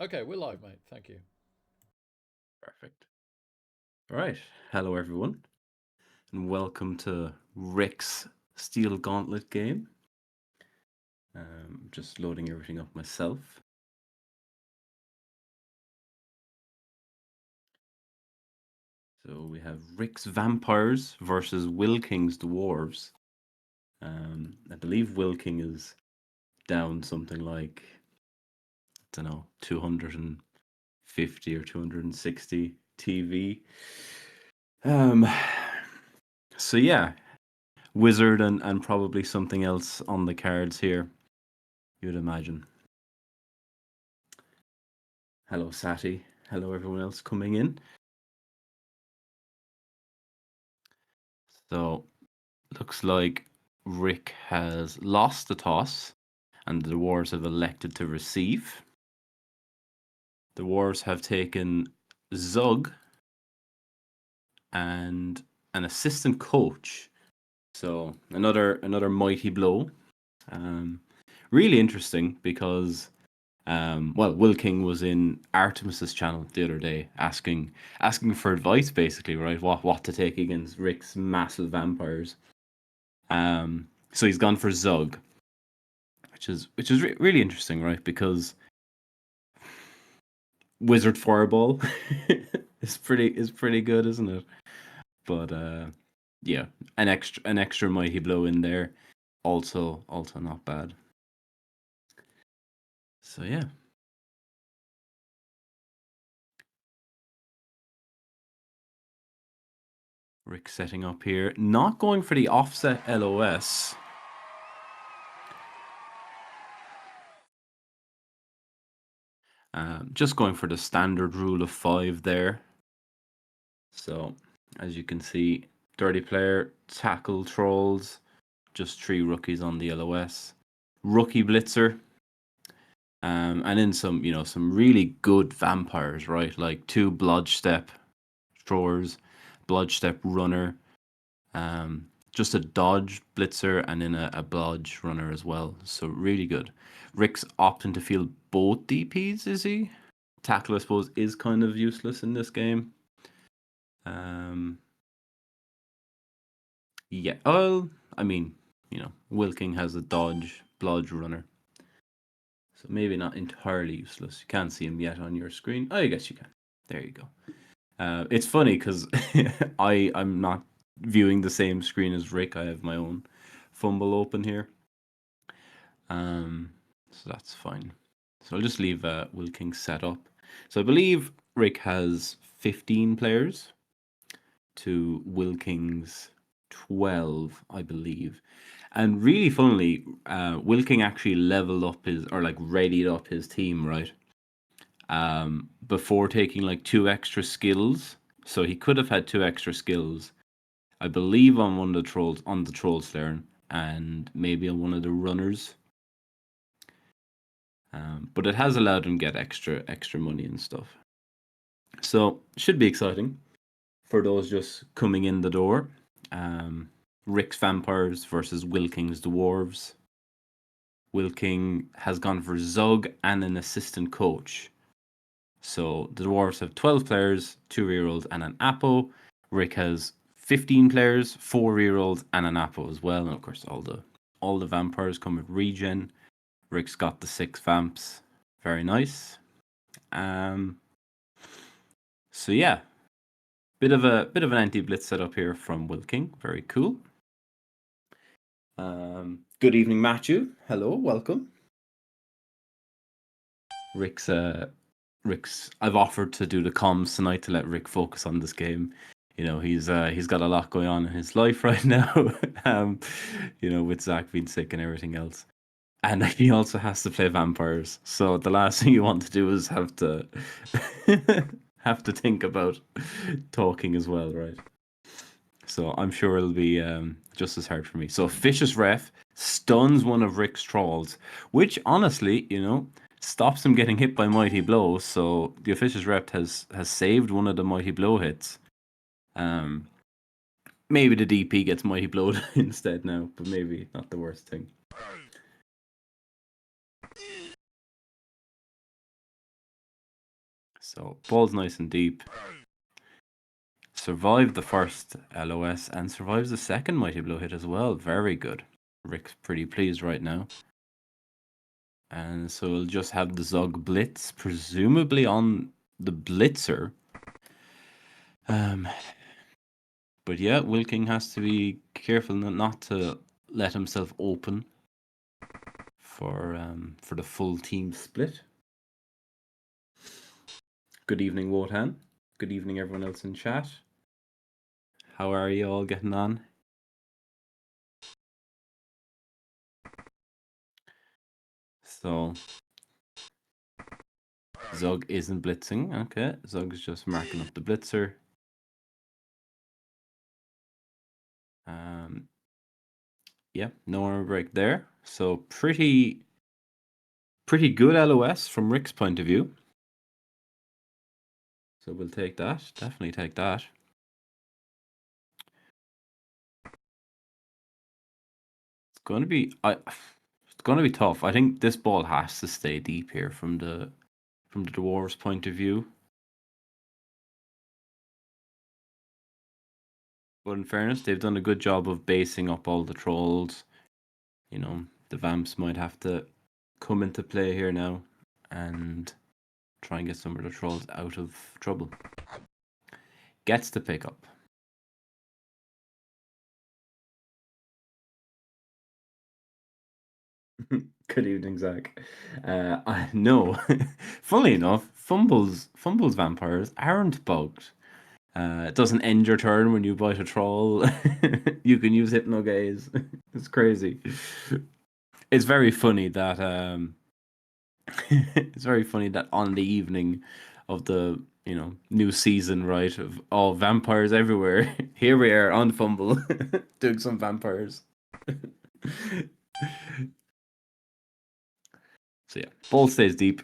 Okay, we're live, mate. Thank you. Perfect. All right. Hello, everyone, and welcome to Rick's Steel Gauntlet game. Just loading everything up myself. So we have Rick's Vampires versus Willking's Dwarves. I believe Willking is down something like, I don't know, 250 or 260 TV. So yeah, Wizard and probably something else on the cards here, you'd imagine. Hello, Sati. Hello, everyone else coming in. So, looks like Rick has lost the toss, and the Dwarves have elected to receive. The Dwarves have taken Zug and an assistant coach. So another mighty blow. Really interesting because Willking was in Artemis's channel the other day asking for advice, basically, right? What to take against Rick's massive vampires. So he's gone for Zug, which is really interesting, right? Because Wizard Fireball is pretty good, isn't it? But yeah, an extra mighty blow in there, also not bad. So yeah. Rick setting up here, not going for the offset LOS. Just going for the standard rule of 5 there. So, as you can see, dirty player, tackle trolls, just 3 rookies on the LOS. Rookie blitzer, and then some really good vampires, right? Like 2 blodge step throwers, blodge step runner, just a dodge blitzer, and then a blodge runner as well. So really good. Rick's opting to field both DPs, is he? Tackle, I suppose, is kind of useless in this game. Yeah. Well, I mean, Wilking has a dodge blodge runner, so maybe not entirely useless. You can't see him yet on your screen. Oh, I guess you can. There you go. It's funny because I'm not viewing the same screen as Rick. I have my own fumble open here. So that's fine. So I'll just leave Wilking set up. So I believe Rick has 15 players to Wilking's 12, I believe. And really funnily, Wilking actually leveled up readied up his team, right? Before taking like 2 extra skills. So he could have had 2 extra skills, I believe, on one of the trolls, on the troll slayer, and maybe on one of the runners. But it has allowed him get extra money and stuff. So should be exciting for those just coming in the door. Rick's Vampires versus Willking's Dwarves. Willking has gone for Zug and an assistant coach. So the Dwarves have 12 players, 2 rerolls, and an Apo. Rick has 15 players, 4 rerolls, and an Apo as well. And of course, all the vampires come with regen. Rick's got the 6 vamps. Very nice. So yeah, bit of an anti-blitz setup here from Wilking. Very cool. Good evening, Matthew. Hello, welcome. Rick's I've offered to do the comms tonight to let Rick focus on this game. He's got a lot going on in his life right now. With Zach being sick and everything else. And he also has to play vampires. So the last thing you want to do is have to have to think about talking as well, right? So I'm sure it'll be just as hard for me. So Vicious Ref stuns one of Rick's trolls, which honestly, stops him getting hit by Mighty Blow. So the Vicious Ref has saved one of the Mighty Blow hits. Maybe the DP gets Mighty Blowed instead now, but maybe not the worst thing. So ball's nice and deep. Survived the first LOS and survives the second Mighty Blow hit as well. Very good. Rick's pretty pleased right now. And so we'll just have the Zug Blitz, presumably on the Blitzer. But yeah, Willking has to be careful not to let himself open for the full team split. Good evening, Wotan. Good evening, everyone else in chat. How are you all getting on? So, Zug isn't blitzing. Okay, Zug's just marking up the blitzer. Yeah, no armor break there. So pretty good LOS from Rick's point of view. So we'll take that. Definitely take that. It's going to be it's going to be tough. I think this ball has to stay deep here from the Dwarves' point of view. But in fairness, they've done a good job of basing up all the trolls. You know, the Vamps might have to come into play here now and try and get some of the trolls out of trouble. Gets to pick up. Good evening, Zach. I know. Funnily enough, fumbles vampires aren't bugged. It doesn't end your turn when you bite a troll. You can use Hypno Gaze. It's crazy. It's very funny that it's very funny that on the evening of the new season, right, of all vampires everywhere, here we are on Fumble doing some vampires. So yeah, ball stays deep.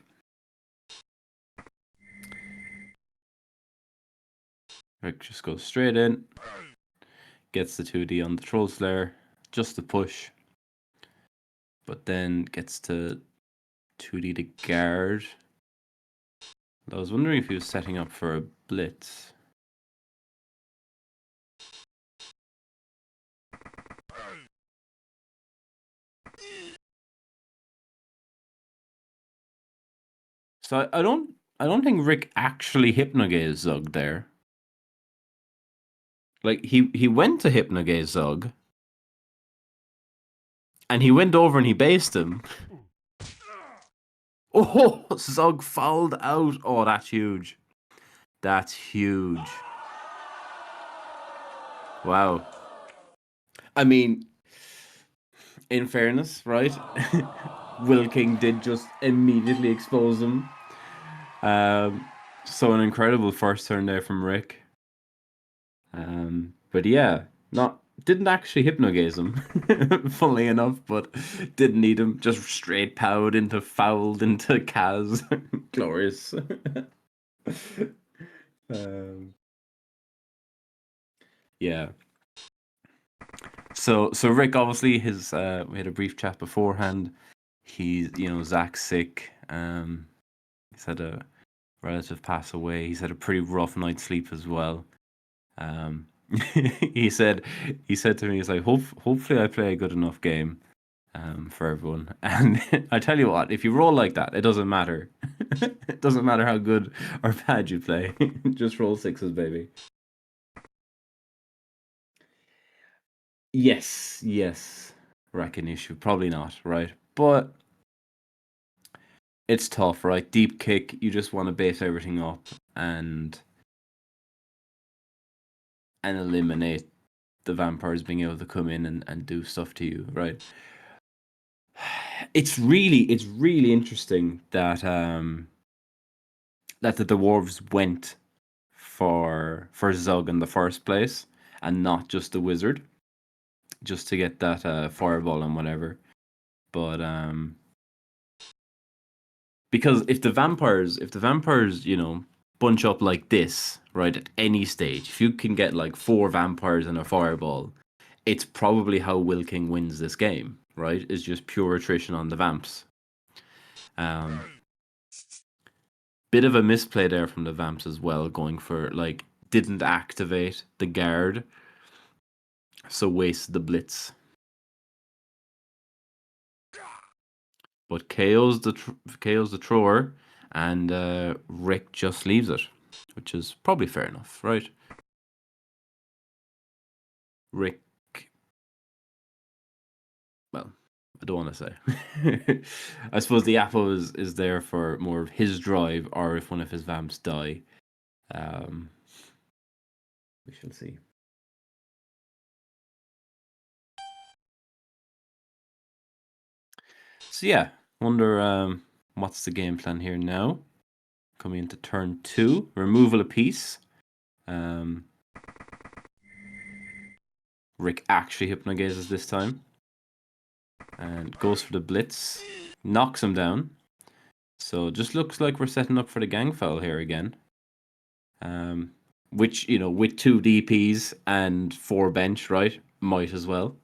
Rick just goes straight in, gets the 2D on the Troll Slayer, just the push, but then gets to 2D to guard. I was wondering if he was setting up for a blitz. So I don't think Rick actually hypnogazed Zug there. Like he went to hypnogaze Zug, and he went over and he based him. Oh, Zug fouled out. Oh, that's huge. That's huge. Wow. I mean, in fairness, right? Willking did just immediately expose him. So an incredible first turn there from Rick. But yeah, didn't actually hypnogaze him, funnily enough, but didn't need him. Just straight fouled into Kaz. Glorious. Yeah. So Rick, obviously his we had a brief chat beforehand. He's Zach's sick. He's had a relative pass away. He's had a pretty rough night's sleep as well. he said to me, he's like, hopefully I play a good enough game for everyone. And I tell you what, if you roll like that, it doesn't matter. It doesn't matter how good or bad you play. Just roll sixes, baby. Yes. Reckon issue. Probably not, right? But it's tough, right? Deep kick, you just want to base everything up and eliminate the vampires being able to come in and do stuff to you, right? It's really interesting that that the dwarves went for Zug in the first place and not just the wizard, just to get that fireball and whatever. But because if the vampires, bunch up like this, right, at any stage, if you can get like 4 vampires and a fireball, it's probably how Willking wins this game, right? It's just pure attrition on the vamps. Bit of a misplay there from the Vamps as well, going for like didn't activate the guard, so wasted the blitz. But KO's the thrower, and Rick just leaves it, which is probably fair enough, right? Rick, well, I don't want to say. I suppose the apple is there for more of his drive, or if one of his Vamps die. Um, we shall see. So yeah, wonder what's the game plan here now. Coming into turn 2, removal a piece. Rick actually hypnogazes this time and goes for the blitz, knocks him down. So just looks like we're setting up for the gang foul here again. Which, you know, with 2 DPs and 4 bench, right? Might as well.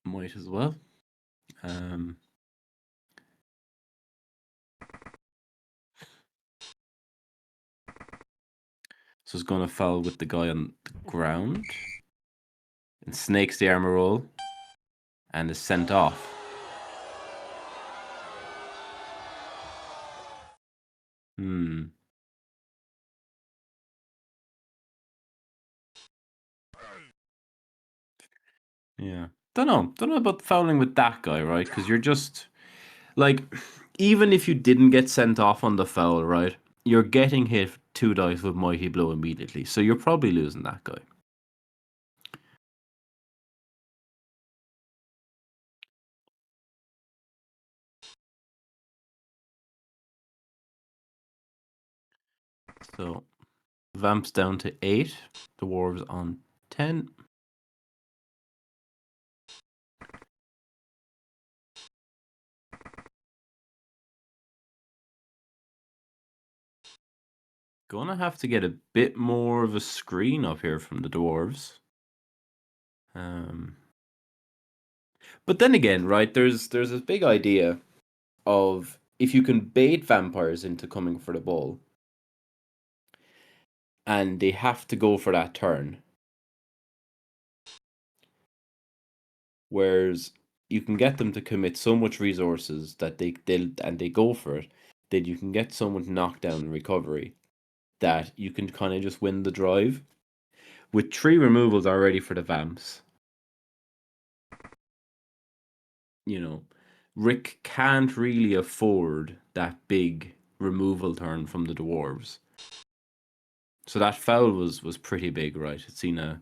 Might as well. So it's going to foul with the guy on the ground. And snakes the armor roll. And is sent off. Yeah. Don't know about fouling with that guy, right? Because you're just like, even if you didn't get sent off on the foul, right? You're getting hit 2 dice with Mighty Blow immediately, so you're probably losing that guy. So Vamps down to 8, Dwarves on 10. Gonna have to get a bit more of a screen up here from the Dwarves. But then again, right, there's this big idea of if you can bait vampires into coming for the ball, and they have to go for that turn. Whereas you can get them to commit so much resources that they go for it, that you can get someone knocked down in recovery, that you can kind of just win the drive. With 3 removals already for the Vamps, you know, Rick can't really afford that big removal turn from the Dwarves. So that foul was pretty big, right? It's seen a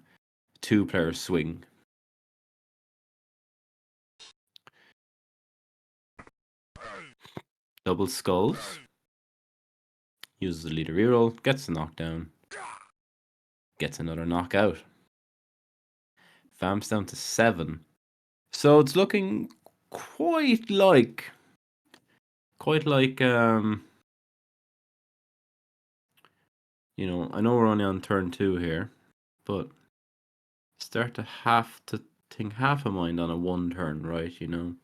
2-player swing. Double skulls. Uses the leader reroll, gets the knockdown, gets another knockout. Vamps down to 7. So it's looking quite like you know, I know we're only on turn 2 here, but start to have to think half a mind on a 1 turn, right, you know.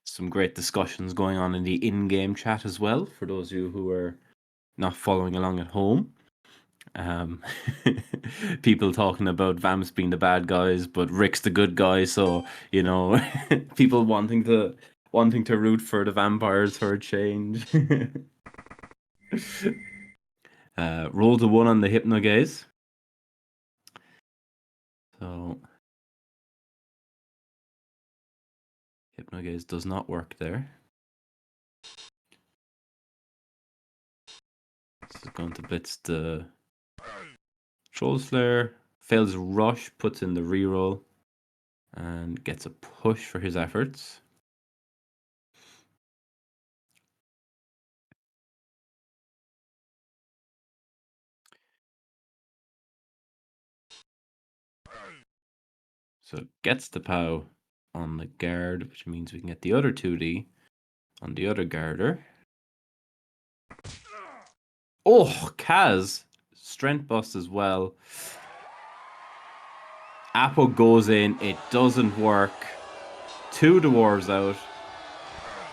Some great discussions going on in the in-game chat as well, for those of you who are not following along at home. People talking about Vamps being the bad guys, but Rick's the good guy. So you know, people wanting to root for the vampires for a change. Roll the 1 on the hypnogaze. So hypnogaze does not work there. This is going to blitz the Troll Slayer. Fails rush, puts in the reroll, and gets a push for his efforts. So gets the POW, on the guard, which means we can get the other 2D on the other guarder. Oh, Kaz. Strength bust as well. Apo goes in. It doesn't work. 2 dwarves out.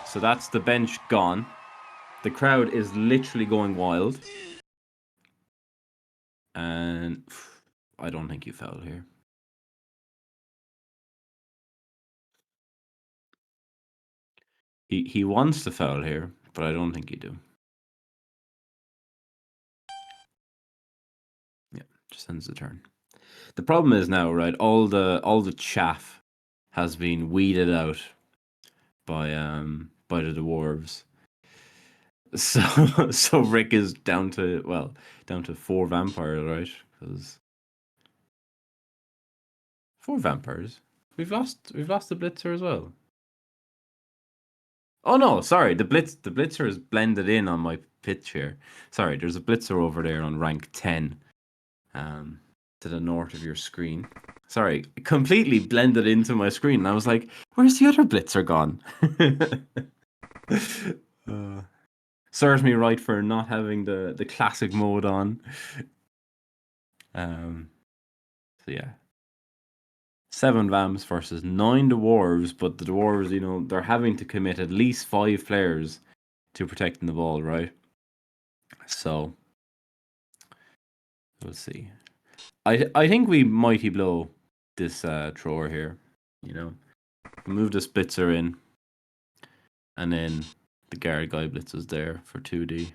So that's the bench gone. The crowd is literally going wild. And I don't think you fouled here. He wants to foul here, but I don't think you do. Yeah, just ends the turn. The problem is now, right? All the chaff has been weeded out by the dwarves. So Rick is down to 4 vampires, right? Because 4 vampires. We've lost the blitzer as well. Oh no, sorry. The blitzer is blended in on my pitch here. Sorry, there's a blitzer over there on rank 10, to the north of your screen. Sorry, completely blended into my screen. And I was like, "Where's the other blitzer gone?" Serves me right for not having the classic mode on. So yeah, 7 Vamps versus 9 Dwarves, but the Dwarves, they're having to commit at least 5 players to protecting the ball, right? So we'll see. I think we mighty blow this thrower here. Move the splitzer in, and then the guard guy blitzes there for 2D.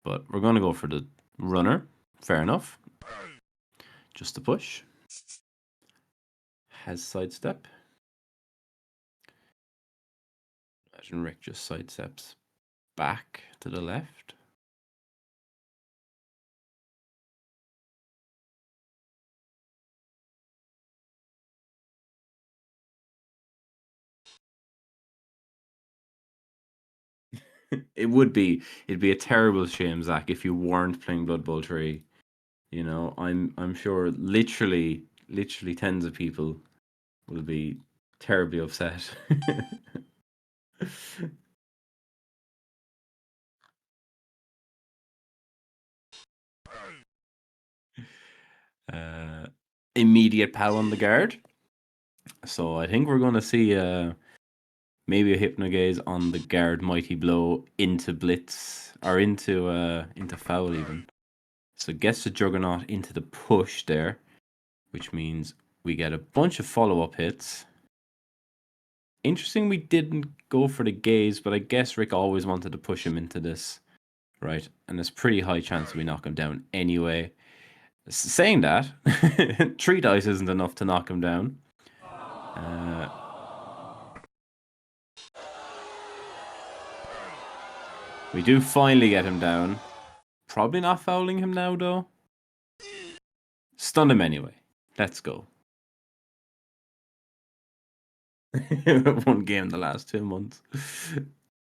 But we're gonna go for the runner. Fair enough. Just a push. Has sidestep. Imagine Rick just sidesteps back to the left. It'd be a terrible shame, Zach, if you weren't playing Blood Bowl 3. I'm sure literally tens of people will be terribly upset. Immediate pal on the guard. So I think we're going to see maybe a Hypnogaze on the guard mighty blow into blitz or into foul even. So gets the Juggernaut into the push there, which means we get a bunch of follow-up hits. Interesting we didn't go for the gaze, but I guess Rick always wanted to push him into this, right? And there's pretty high chance we knock him down anyway. Saying that, 3 dice isn't enough to knock him down. We do finally get him down. Probably not fouling him now, though. Stun him anyway. Let's go. 1 game in the last 2 months.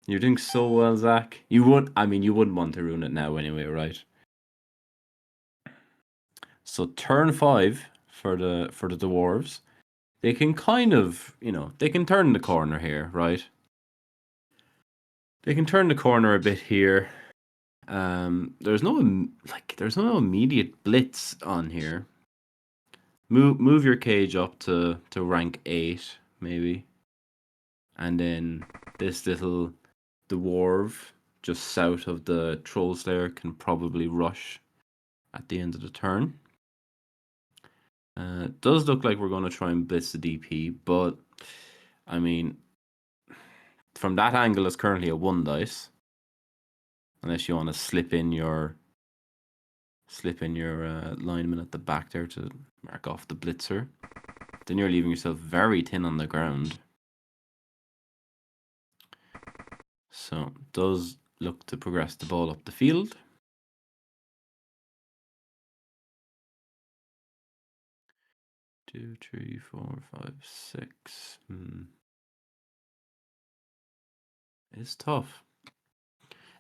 You're doing so well, Zach. You wouldn't want to ruin it now anyway, right? So turn 5 for the Dwarves. They can kind of, they can turn the corner here, right? They can turn the corner a bit here. There's no immediate blitz on here. Move your cage up to rank 8 maybe, and then this little dwarf just south of the Troll Slayer can probably rush at the end of the turn. It does look like we're going to try and blitz the DP, but I mean, from that angle, it's currently a 1 dice. Unless you want to slip in your lineman at the back there to mark off the blitzer. Then you're leaving yourself very thin on the ground. So does look to progress the ball up the field. Two, three, four, five, six. It's tough.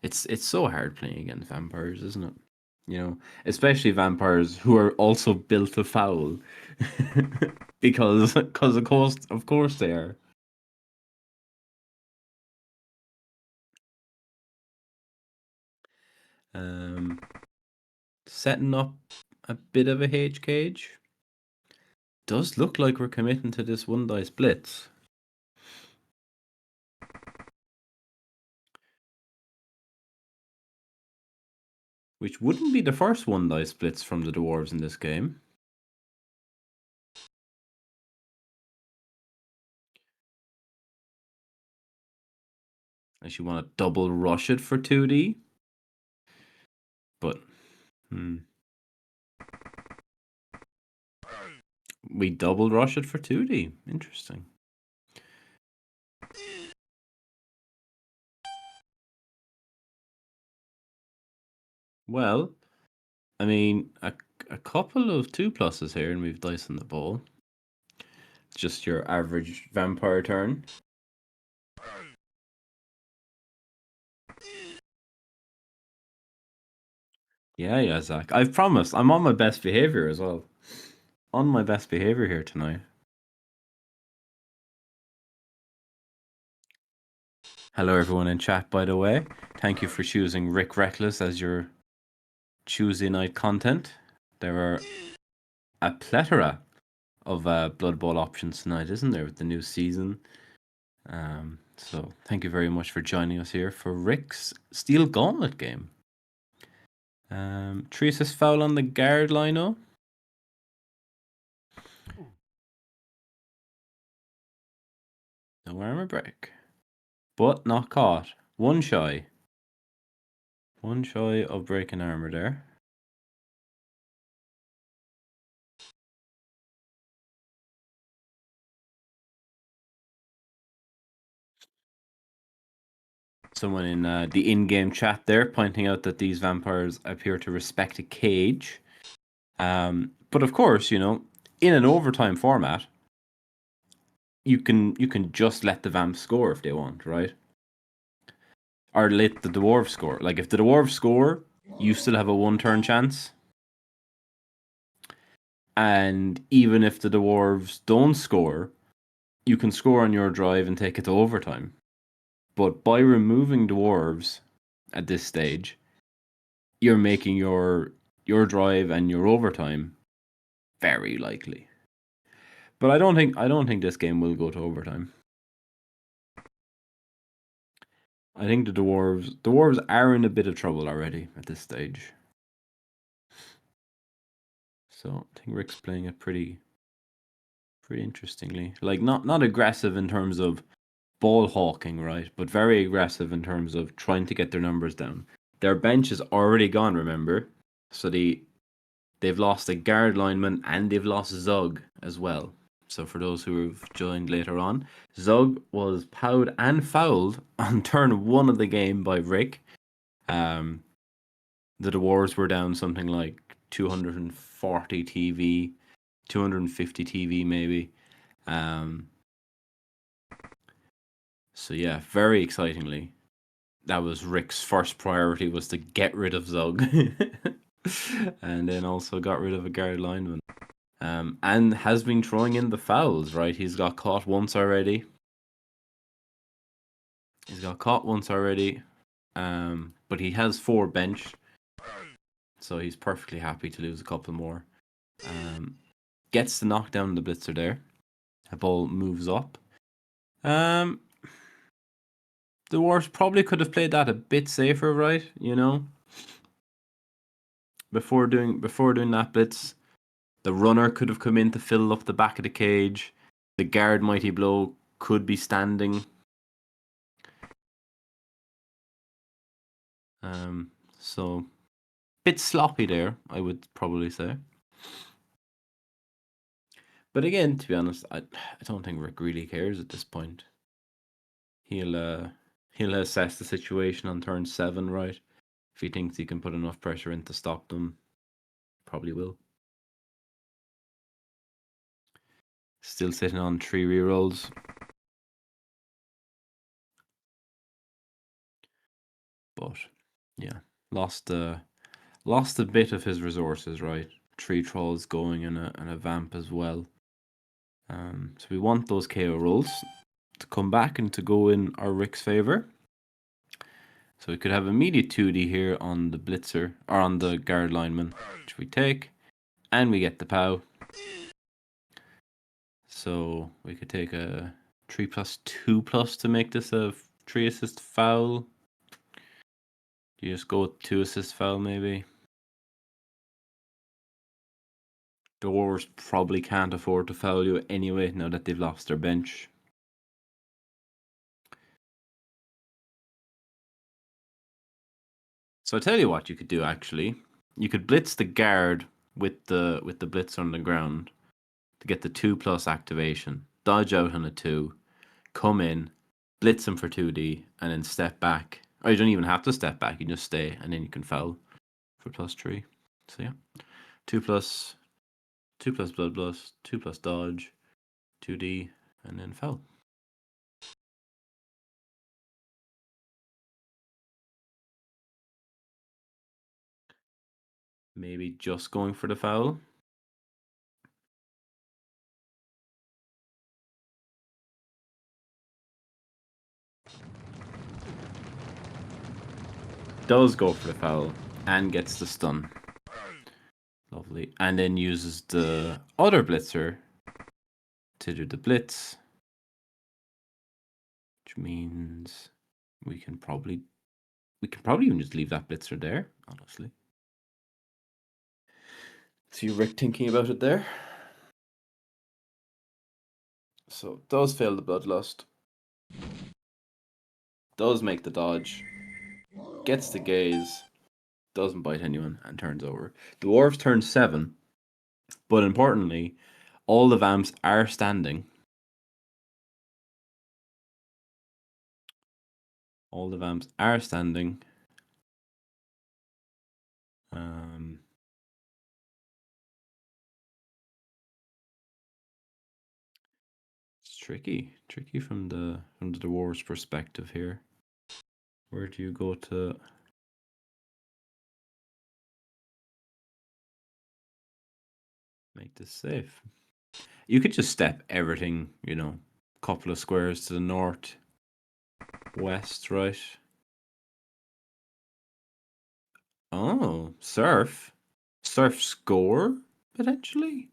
It's so hard playing against vampires, isn't it? You know, especially vampires who are also built to foul, because of course they are. Um, Setting up a bit of a H cage. Does look like we're committing to this one dice blitz. Which wouldn't be the first one dice blitz from the Dwarves in this game. Unless you want to double rush it for 2D. But we double rush it for 2D. Interesting. Well, I mean, a couple of 2+s here, and we've dice on the ball. Just your average vampire turn. Yeah, Zach. I've promised. I'm on my best behavior as well. On my best behavior here tonight. Hello, everyone in chat, by the way. Thank you for choosing Rick Reckless as your Tuesday night content. There are a plethora of Blood Bowl options tonight, isn't there, with the new season? So thank you very much for joining us here for Rick's Steel Gauntlet game. Teresa's foul on the guard, Lino. No armor break. But not caught. One shy. One shy of breaking armor there. Someone in the in-game chat there pointing out that these vampires appear to respect a cage. But of course, you know, in an overtime format, you can just let the Vamps score if they want, right? Or let the Dwarves score. Like if the Dwarves score, you still have a 1-turn chance. And even if the Dwarves don't score, you can score on your drive and take it to overtime. But by removing Dwarves at this stage, you're making your drive and your overtime very likely. But I don't think this game will go to overtime. I think the Dwarves are in a bit of trouble already at this stage. So I think Rick's playing it pretty interestingly. Like not aggressive in terms of ball hawking, right? But very aggressive in terms of trying to get their numbers down. Their bench is already gone, remember? So they've lost a guard lineman and they've lost Zug as well. So for those who have joined later on, Zug was powed and fouled on turn 1 of the game by Rick. The Dwarves were down something like 240 TV, 250 TV maybe. So yeah, very excitingly, that was Rick's first priority, was to get rid of Zug. And then also got rid of a guard lineman. And has been throwing in the fouls, right? He's got caught once already. But he has 4 bench. So he's perfectly happy to lose a couple more. Gets to knock down the blitzer there. The ball moves up. The Dwarves probably could have played that a bit safer, right? You know, before doing that blitz, the runner could have come in to fill up the back of the cage. The guard mighty blow could be standing. So bit sloppy there, I would probably say. But again, to be honest, I don't think Rick really cares at this point. He'll assess the situation on turn 7, right? If he thinks he can put enough pressure in to stop them, probably will. Still sitting on 3 rerolls. But yeah, lost lost a bit of his resources, right? 3 trolls going and a vamp as well. So we want those KO rolls to come back and to go in our Rick's favor. So we could have immediate 2D here on the blitzer, or on the guard lineman, which we take, and we get the POW. So we could take a 3+2+ to make this a 3 assist foul. You just go with 2 assist foul maybe. Dwarves probably can't afford to foul you anyway now that they've lost their bench. So I tell you what you could do actually. You could blitz the guard with the blitz on the ground to get the 2+ activation. Dodge out on a 2, come in, blitz him for 2D, and then step back. Or you don't even have to step back, you can just stay and then you can foul for +3. So yeah. 2+, 2+ bloodlust, 2+ dodge, 2D, and then foul. Maybe just going for the foul. Does go for the foul and gets the stun. Lovely. And then uses the other blitzer to do the blitz. Which means we can probably even just leave that blitzer there, honestly. See Rick thinking about it there. So does fail the bloodlust. Does make the dodge. Gets the gaze. Doesn't bite anyone and turns over. The Dwarves turn 7. But importantly, all the Vamps are standing. All the Vamps are standing. It's tricky from the Dwarves' perspective here. Where do you go to make this safe? You could just step everything, couple of squares to the north, west, right? Oh, surf score potentially.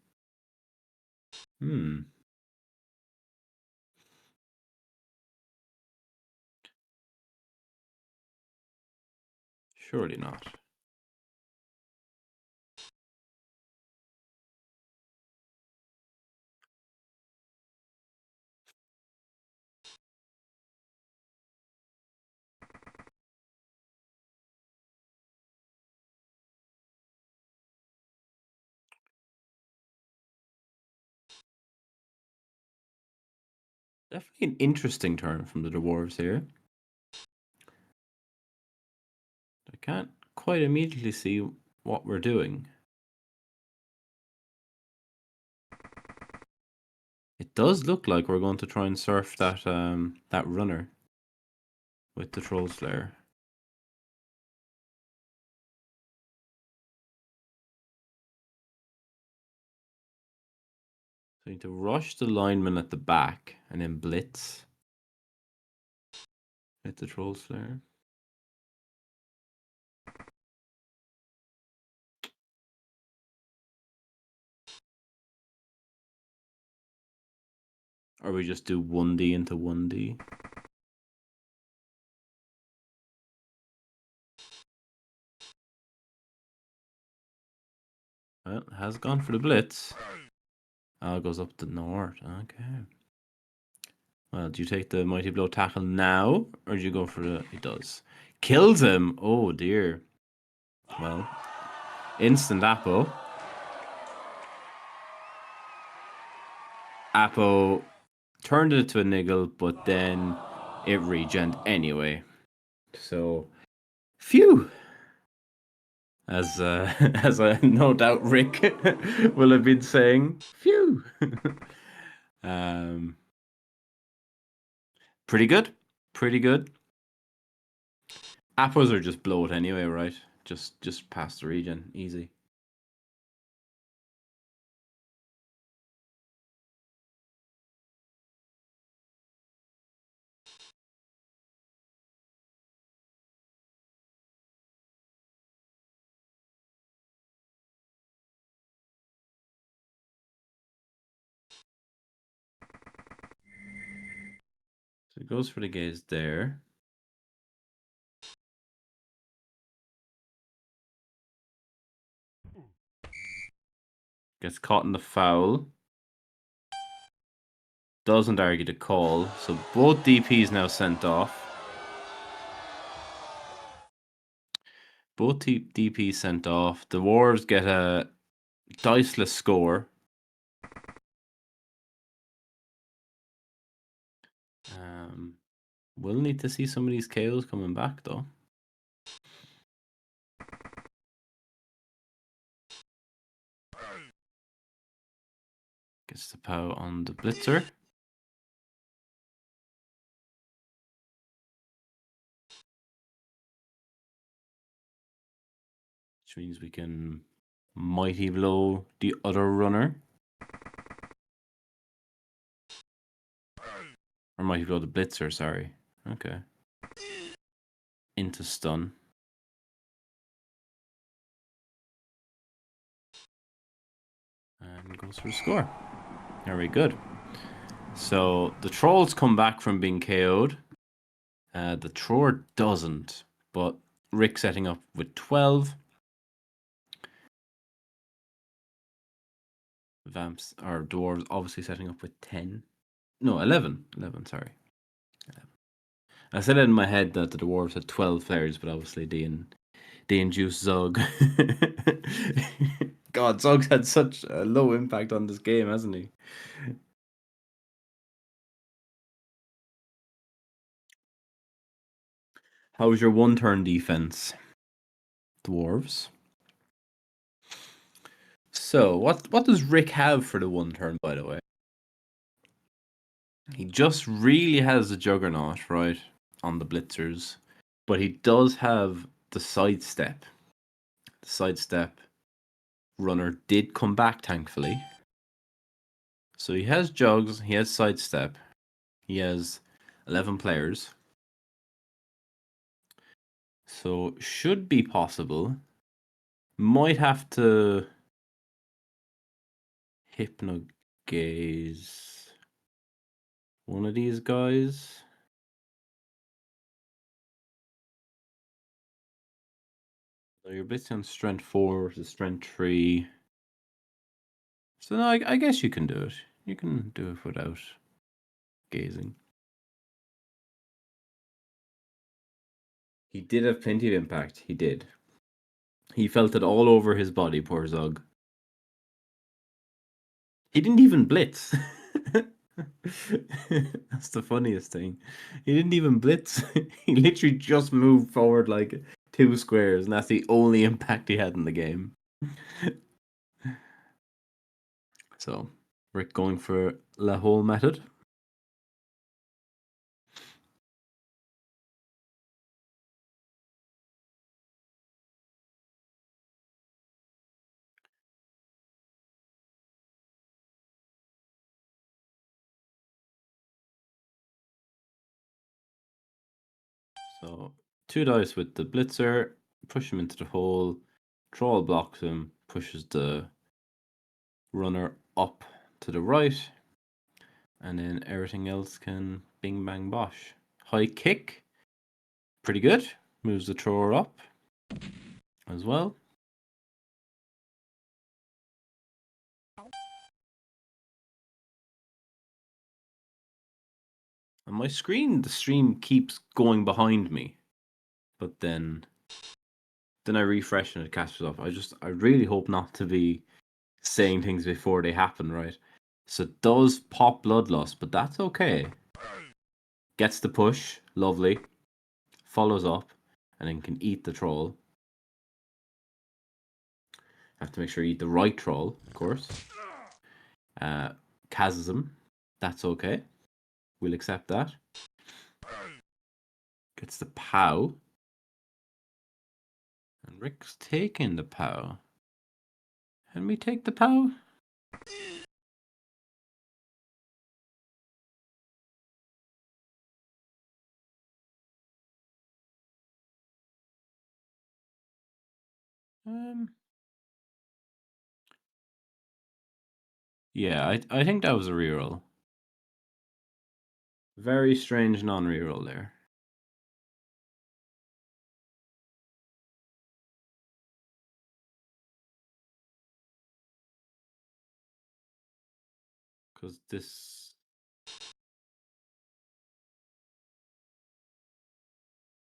Surely not. Definitely an interesting turn from the Dwarves here. I can't quite immediately see what we're doing. It does look like we're going to try and surf that that runner with the Troll Slayer. So you need to rush the lineman at the back and then blitz. Hit the Troll Slayer. Or we just do 1D into 1D. Well, has gone for the blitz. Oh, it goes up the north. Okay. Well, do you take the Mighty Blow tackle now? Or do you go for the... He does. Kills him! Oh, dear. Well, instant Apo. Apo turned it to a niggle, but then it regened anyway. So, phew! As as no doubt Rick will have been saying, phew! Pretty good. Pretty good. Apples are just bloat anyway, right? Just past the regen, easy. So it goes for the gaze there. Gets caught in the foul. Doesn't argue the call. So both DPs now sent off. Both DPs sent off. The Dwarves get a diceless score. We'll need to see some of these KOs coming back though. Gets the POW on the Blitzer. Which means we can Mighty Blow the other runner. Or Mighty Blow the Blitzer, sorry. Okay. Into stun. And goes for the score. Very good. So the Trolls come back from being KO'd. The Thrower doesn't. But Rick setting up with 12. Vamps or Dwarves obviously setting up with 10. No, 11. 11, sorry. 11. I said it in my head that the Dwarves had 12 players, but obviously they induced Zug. God, Zug's had such a low impact on this game, hasn't he? How's your one-turn defense, Dwarves? So, what does Rick have for the one turn, by the way? He just really has the Juggernaut, right, on the Blitzers. But he does have the sidestep. The sidestep runner did come back, thankfully. So he has Jugs, he has sidestep, he has 11 players. So should be possible. Might have to Hypno Gaze one of these guys. So you're based on strength 4 versus strength 3. So no, I guess you can do it. You can do it without gazing. He did have plenty of impact. He did. He felt it all over his body, poor Zug. He didn't even blitz. That's the funniest thing. He didn't even blitz. He literally just moved forward like 2 squares, and that's the only impact he had in the game. So, Rick going for La Hole method. So 2 dice with the blitzer, push him into the hole, Troll blocks him, pushes the runner up to the right, and then everything else can bing bang bosh. High kick, pretty good. Moves the thrower up as well. On my screen, the stream keeps going behind me, but then I refresh and it catches up. I really hope not to be saying things before they happen, right? So it does pop bloodlust, but that's okay. Gets the push, lovely. Follows up, and then can eat the troll. Have to make sure you eat the right troll, of course. Chasm, that's okay. We'll accept that. Gets the POW. And Rick's taking the POW. Can we take the POW? Yeah, I think that was a reroll. Very strange non-reroll there. Because this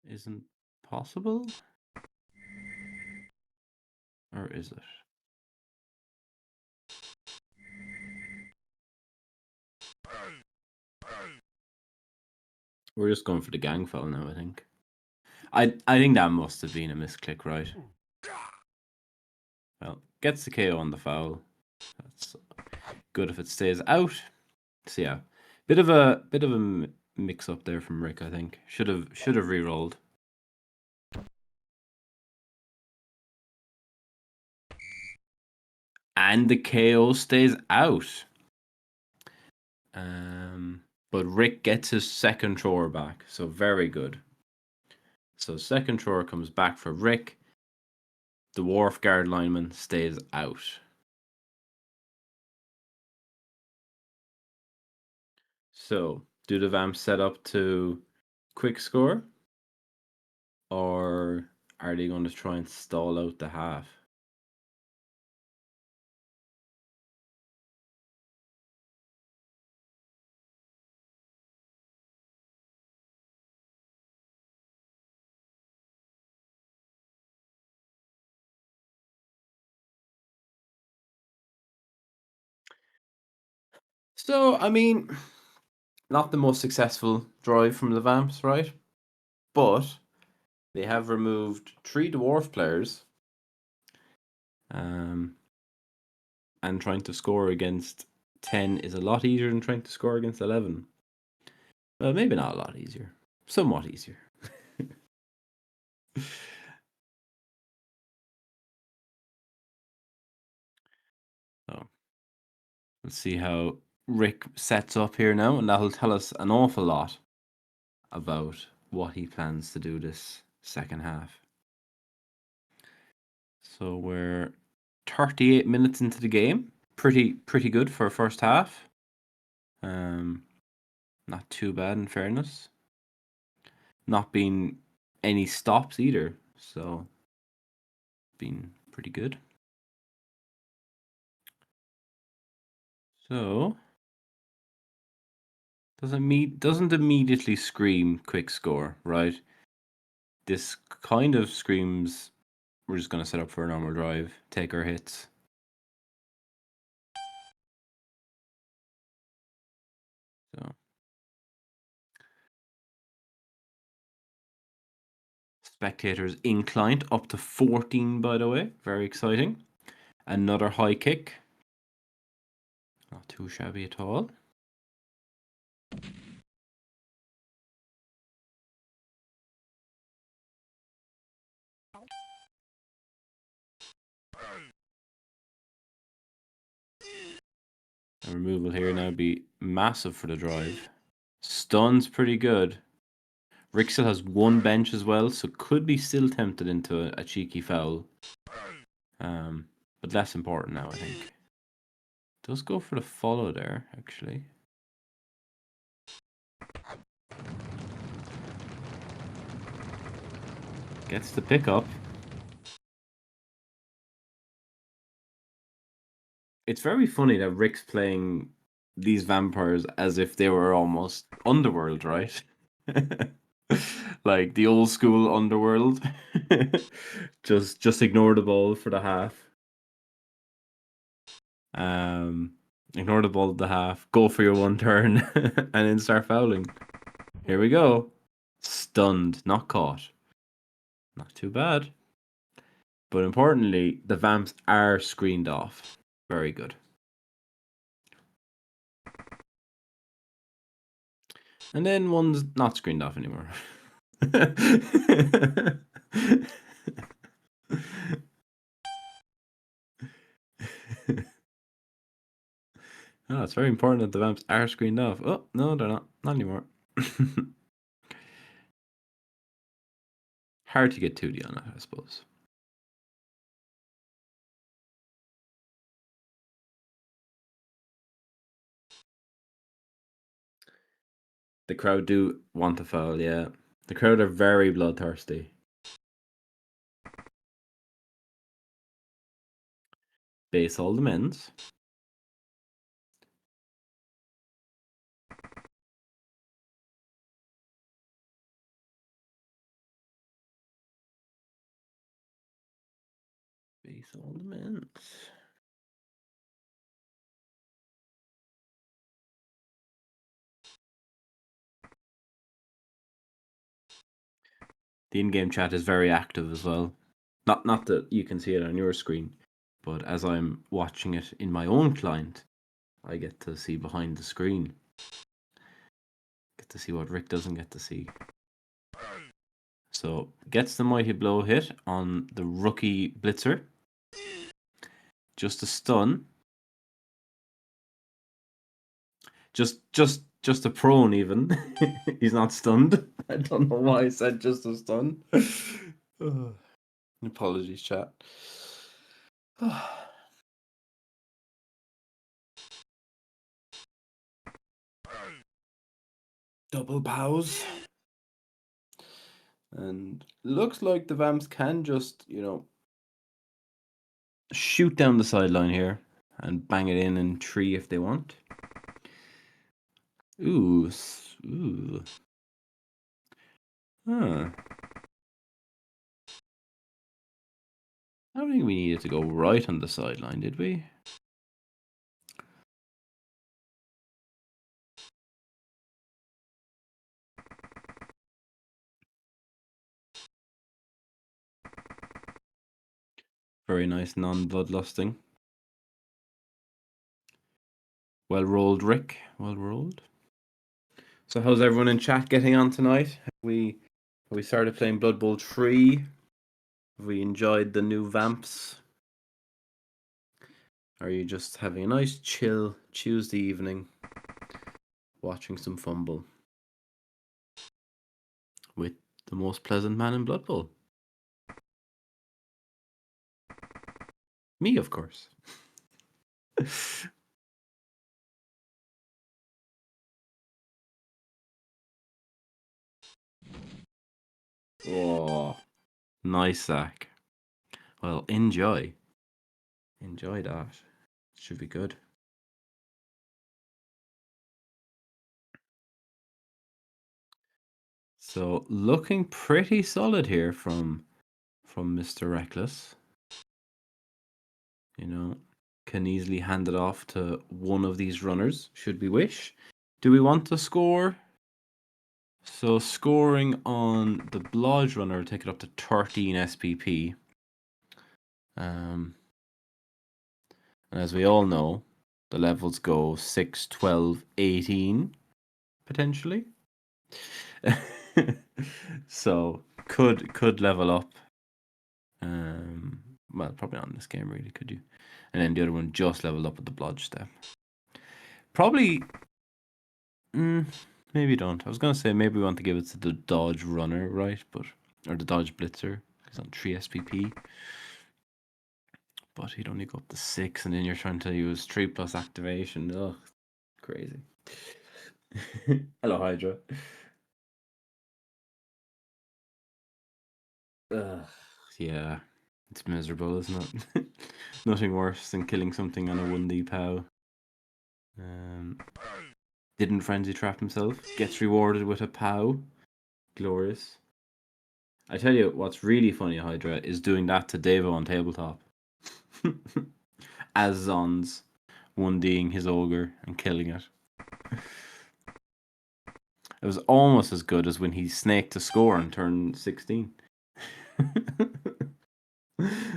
isn't possible? Or is it? We're just going for the gang foul now, I think. I think that must have been a misclick, right? Well, gets the KO on the foul. That's good if it stays out. So yeah, bit of a mix up there from Rick. I think should have re-rolled. And the KO stays out. But Rick gets his second thrower back, so very good. So second thrower comes back for Rick. The Dwarf guard lineman stays out. So do the Vamps set up to quick score? Or are they going to try and stall out the half? So, I mean, not the most successful drive from the Vamps, right? But they have removed 3 Dwarf players. And trying to score against 10 is a lot easier than trying to score against 11. Well, maybe not a lot easier. Somewhat easier. So, let's see how Rick sets up here now, and that'll tell us an awful lot about what he plans to do this second half. So we're 38 minutes into the game. Pretty good for a first half. Not too bad in fairness. Not been any stops either, so been pretty good. So doesn't immediately scream quick score, right? This kind of screams we're just gonna set up for a normal drive, take our hits. So spectators inclined up to 14, by the way. Very exciting. Another high kick. Not too shabby at all. A removal here now be massive for the drive. Stun's pretty good. Rick still has 1 bench as well, so could be still tempted into a cheeky foul. But less important now, I think. Does go for the follow there, actually. Gets the pickup. It's very funny that Rick's playing these vampires as if they were almost Underworld, right? Like the old school Underworld. just ignore the ball for the half. Ignore the ball at the half. Go for your 1 turn, and then start fouling. Here we go. Stunned, not caught. Not too bad. But importantly, the Vamps are screened off. Very good. And then one's not screened off anymore. Oh, it's very important that the vamps are screened off. Oh, no, they're not. Not anymore. Hard to get 2D on it, I suppose. The crowd do want to foul, yeah. The crowd are very bloodthirsty. Base all the men's. Base all the men's. The in-game chat is very active as well. Not that you can see it on your screen, but as I'm watching it in my own client, I get to see behind the screen. Get to see what Rick doesn't get to see. So gets the mighty blow hit on the rookie blitzer. Just a stun. Just a prone even. He's not stunned. I don't know why I said just a stun. Apologies, chat. Double bows. And looks like the Vamps can just, shoot down the sideline here and bang it in 3 if they want. Ooh. Huh. I don't think we needed to go right on the sideline, did we? Very nice non-bloodlusting. Well rolled, Rick. Well rolled. So how's everyone in chat getting on tonight? Have we started playing Blood Bowl 3? Have we enjoyed the new Vamps? Are you just having a nice chill Tuesday evening watching some Fumble with the most pleasant man in Blood Bowl? Me, of course. Oh, nice sack. Well, enjoy. Enjoy that. Should be good. So looking pretty solid here from Mr. Reckless. Can easily hand it off to one of these runners, should we wish. Do we want to score? So scoring on the Blodge runner, take it up to 13 SPP. And as we all know, the levels go 6, 12, 18, potentially. So could level up. Well, probably not in this game, really, could you? And then the other one just leveled up with the Blodge step. Probably... maybe don't. I was going to say maybe we want to give it to the Dodge runner, right? Or the Dodge blitzer. He's on 3 SPP. But he'd only go up to 6, and then you're trying to use 3+ activation. Ugh, crazy. Hello, Hydra. Yeah, it's miserable, isn't it? Nothing worse than killing something on a 1D POW. Didn't frenzy trap himself. Gets rewarded with a POW. Glorious. I tell you, what's really funny, Hydra, is doing that to Devo on tabletop. As Zons, 1D'ing his ogre and killing it. It was almost as good as when he snaked to score on turn 16.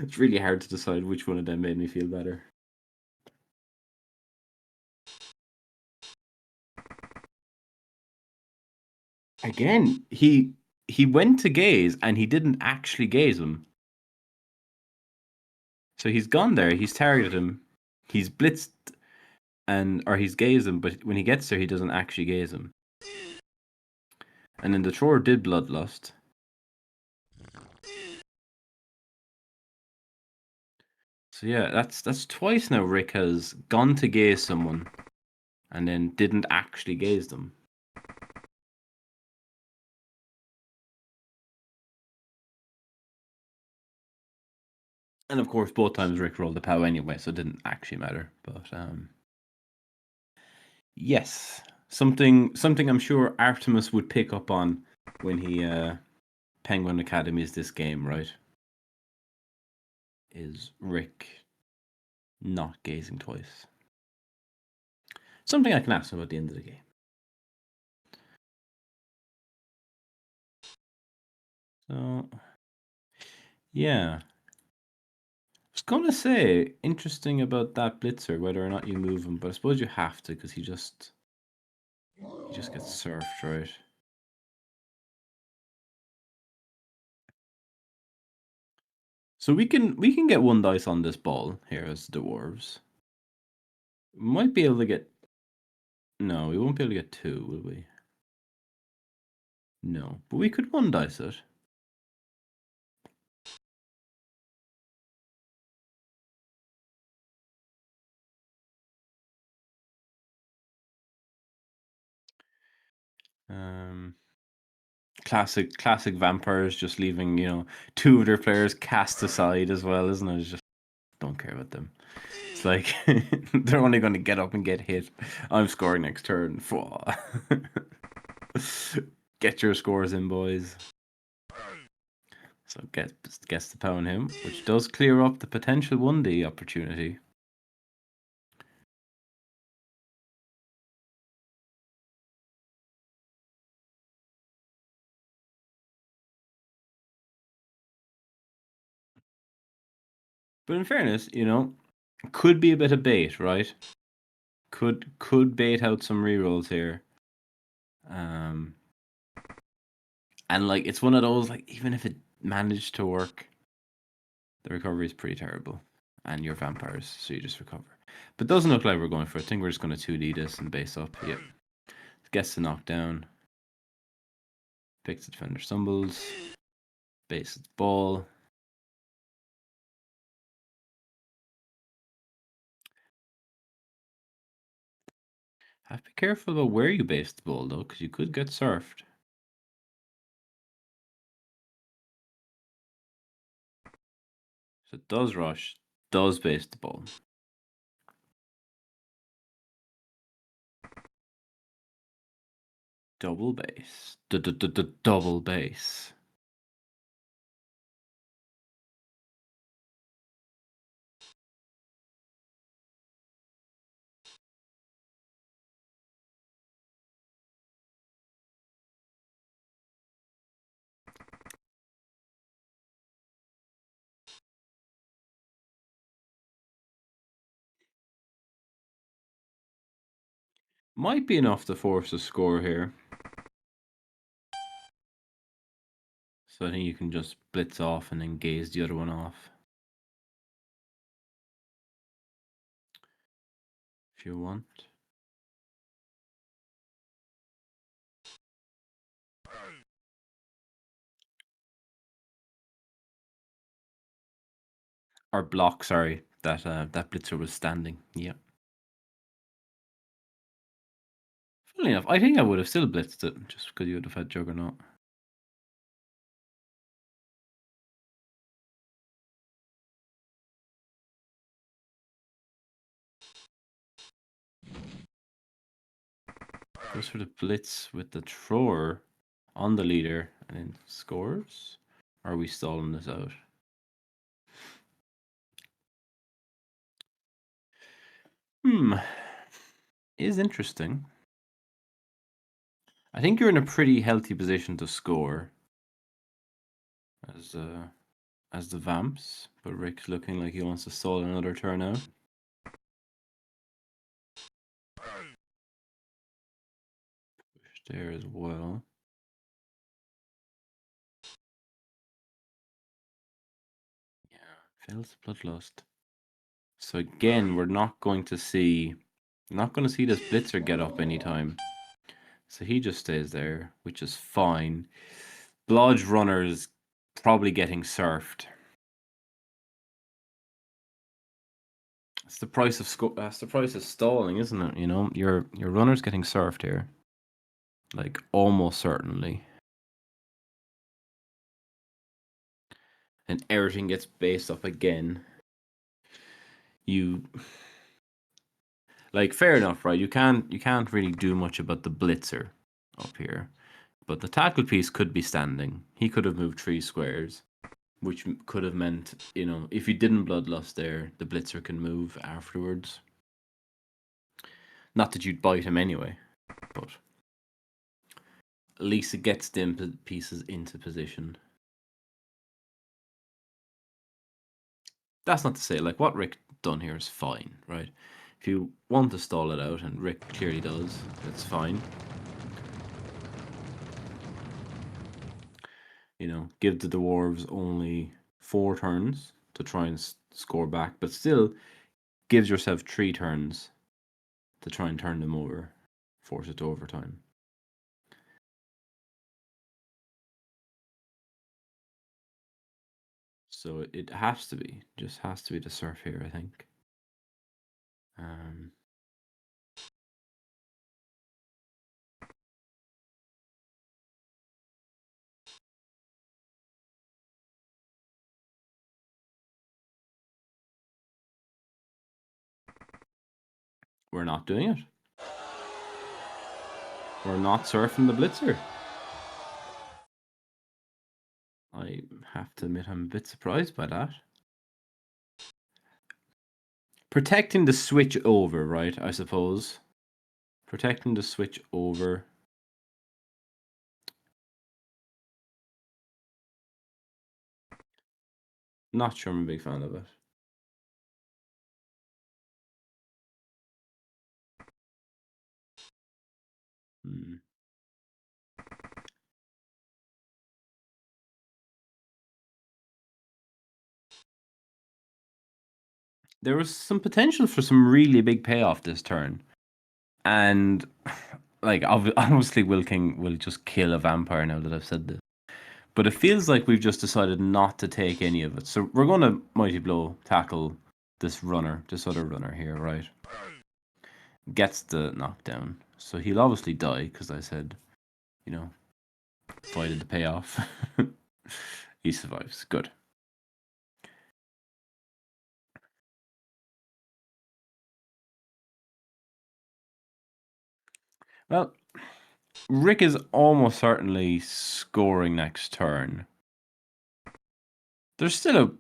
It's really hard to decide which one of them made me feel better. Again, he went to gaze and he didn't actually gaze him. So he's gone there, he's targeted him, he's blitzed or he's gaze him, but when he gets there, he doesn't actually gaze him. And then the thrower did bloodlust. So yeah, that's twice now Rick has gone to gaze someone and then didn't actually gaze them. And of course, both times Rick rolled the POW anyway, so it didn't actually matter. But yes, something I'm sure Artemis would pick up on when he Penguin Academy is this game, right? Is Rick not gazing twice? Something I can ask him at the end of the game. So yeah. I was gonna say interesting about that blitzer, whether or not you move him, but I suppose you have to because he just gets surfed, right? So we can get one dice on this ball here as dwarves. Might be able to get. No, we won't be able to get two, will we? No, but we could one dice it. Um, classic vampires just leaving, two of their players cast aside as well, isn't it? It's just don't care about them. It's like they're only going to get up and get hit. I'm scoring next turn. Get your scores in, boys. So gets the POW on him, which does clear up the potential 1D opportunity. But in fairness, could be a bit of bait, right? Could bait out some rerolls here. And like it's one of those, like, even if it managed to work, the recovery is pretty terrible. And you're vampires, so you just recover. But doesn't look like we're going for it. I think we're just going to 2D this and base up. Yep. Gets the knockdown. Picks the defender, stumbles. Bases the ball. Have to be careful about where you base the ball though, because you could get surfed. So it does rush, does base the ball. Double base. Double base. Might be enough to force a score here. So I think you can just blitz off and then gaze the other one off. If you want. Or block, sorry. That blitzer was standing. Yeah. Funnily enough, I think I would have still blitzed it just because you would have had Juggernaut. Goes for the blitz with the thrower on the leader and then scores? Or are we stalling this out? Is interesting. I think you're in a pretty healthy position to score as the Vamps, but Rick's looking like he wants to stall another turn out. Push there as well. Yeah, fails bloodlust. So again, we're not going to see Not going to see this blitzer get up anytime. So he just stays there, which is fine. Blodge runner's probably getting surfed. It's the price of that's the price of stalling, isn't it? You know, your runner's getting surfed here, like almost certainly, and everything gets based up again. You like fair enough, right? You can't really do much about the blitzer up here, but the tackle piece could be standing. He could have moved 3 squares, which could have meant, you know, if you didn't bloodlust there, the blitzer can move afterwards. Not that you'd bite him anyway, but at least it gets the pieces into position. That's not to say, like, what Rick done here is fine, right? If you want to stall it out, and Rick clearly does, that's fine. You know, give the Dwarves only 4 turns to try and score back, but still gives yourself 3 turns to try and turn them over, force it to overtime. So it has to be, just has to be the surf here, I think. We're not doing it. We're not surfing the blitzer. I have to admit I'm a bit surprised by that. Protecting the switch over, right, I suppose. Protecting the switch over. Not sure I'm a big fan of it. There was some potential for some really big payoff this turn. And, like, obviously Willking will just kill a vampire now that I've said this. But it feels like we've just decided not to take any of it. So we're going to Mighty Blow tackle this runner, this other runner here, right? Gets the knockdown. So he'll obviously die because I said, you know, avoided the payoff. He survives. Good. Well, Rick is almost certainly scoring next turn. There's a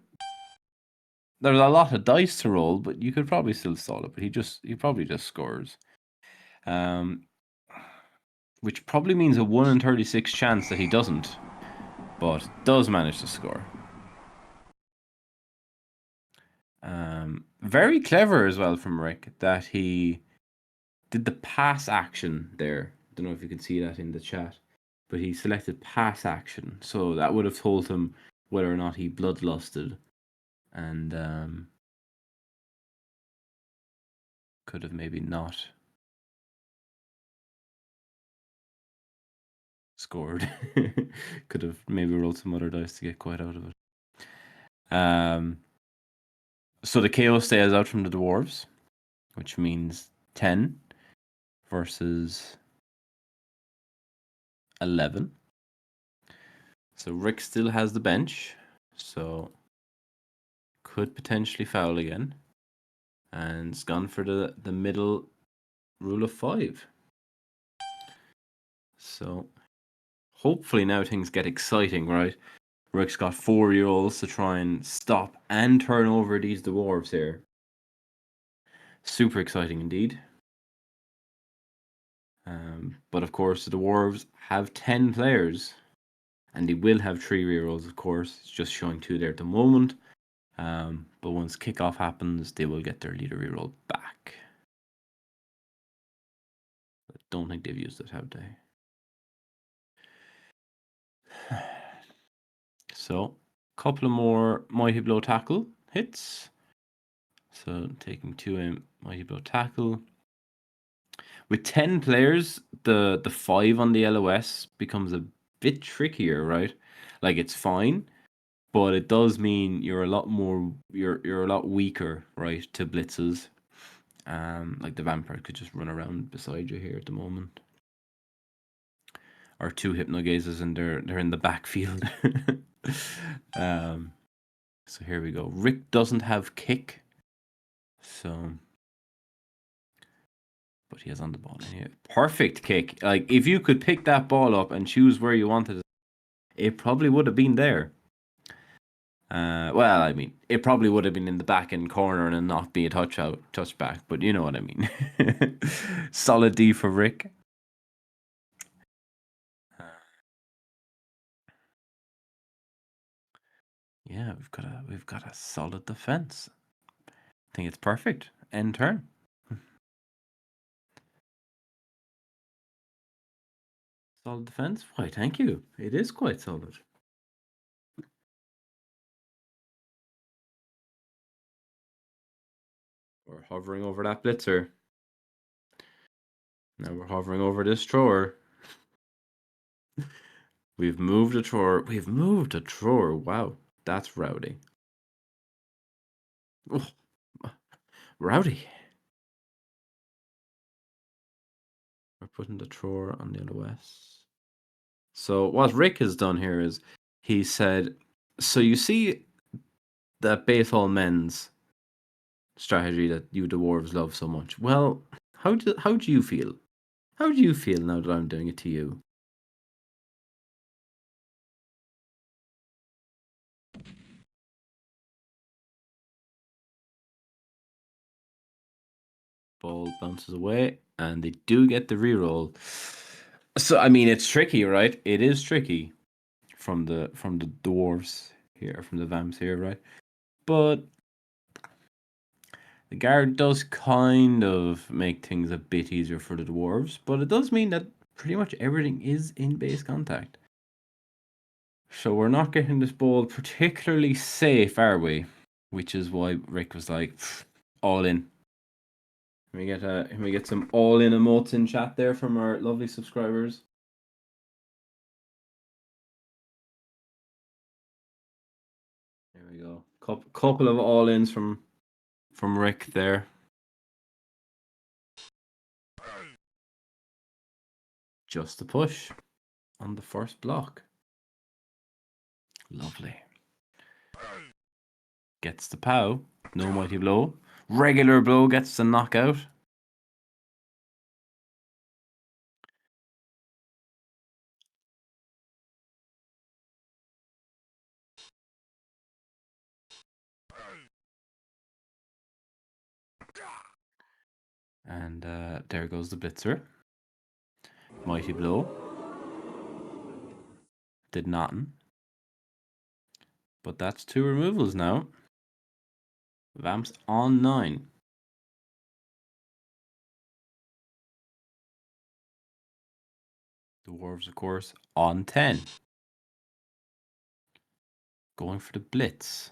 lot of dice to roll, but you could probably still stall it. But he probably just scores, which probably means a 1 in 36 chance that he doesn't, but does manage to score. Very clever as well from Rick that he did the pass action there. Don't know if you can see that in the chat, but he selected pass action, so that would have told him whether or not he bloodlusted, and could have maybe not scored. Could have maybe rolled some other dice to get quite out of it. So the KO stays out from the Dwarves, which means 10 versus 11. So Rick still has the bench, so could potentially foul again. And it's gone for the middle rule of 5. So hopefully now things get exciting, right? Rick's got 4 rerolls to try and stop and turn over these Dwarves here. Super exciting indeed. But of course, the Dwarves have 10 players, and they will have 3 rerolls, of course. It's just showing 2 there at the moment. But once kickoff happens, they will get their leader reroll back. I don't think they've used it, have they? So, a couple of more Mighty Blow tackle hits. So, taking 2 Mighty Blow tackle. With 10 players, the 5 on the LOS becomes a bit trickier, right? Like it's fine, but it does mean you're a lot more you're a lot weaker, right, to blitzes. Like the vampire could just run around beside you here at the moment. Or two hypnogazers and they're in the backfield. So here we go. Rick doesn't have kick. So but he has on the ball in here. Perfect kick. Like if you could pick that ball up and choose where you wanted it probably would have been there. Well, I mean, it probably would have been in the back end corner and not be a touchback, but you know what I mean. Solid D for Rick. Yeah, we've got a solid defense. I think it's perfect. End turn. Solid defense. Why, thank you. It is quite solid. We're hovering over that blitzer. Now we're hovering over this thrower. We've moved a thrower. We've moved a thrower. Wow, that's rowdy. Oh, rowdy. We're putting the thrower on the LOS. So what Rick has done here is he said, so you see that base all men's strategy that you dwarves love so much. Well, how do you feel? How do you feel now that I'm doing it to you? Ball bounces away, and they do get the reroll. So I mean, it's tricky, right? It is tricky from the dwarves here, from the vamps here, right? But the guard does kind of make things a bit easier for the dwarves, but it does mean that pretty much everything is in base contact. So we're not getting this ball particularly safe, are we? Which is why Rick was like, all in. Can we get some all in emotes in chat there from our lovely subscribers? There we go. Couple of all ins from Rick there. Just a push on the first block. Lovely. Gets the POW. No mighty blow. Regular blow gets the knockout. And there goes the blitzer. Mighty blow. Did nothing. But that's 2 removals now. Vamps on 9. Dwarves, of course, on 10. Going for the blitz.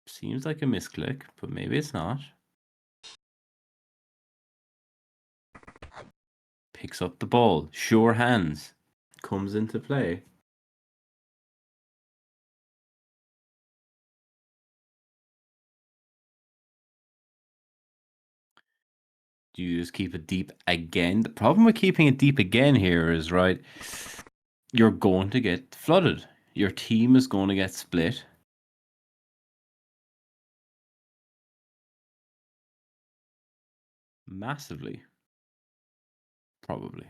Seems like a misclick, but maybe it's not. Picks up the ball. Sure hands. Comes into play. Do you just keep it deep again? The problem with keeping it deep again here is, right, you're going to get flooded. Your team is going to get split. Massively. Probably.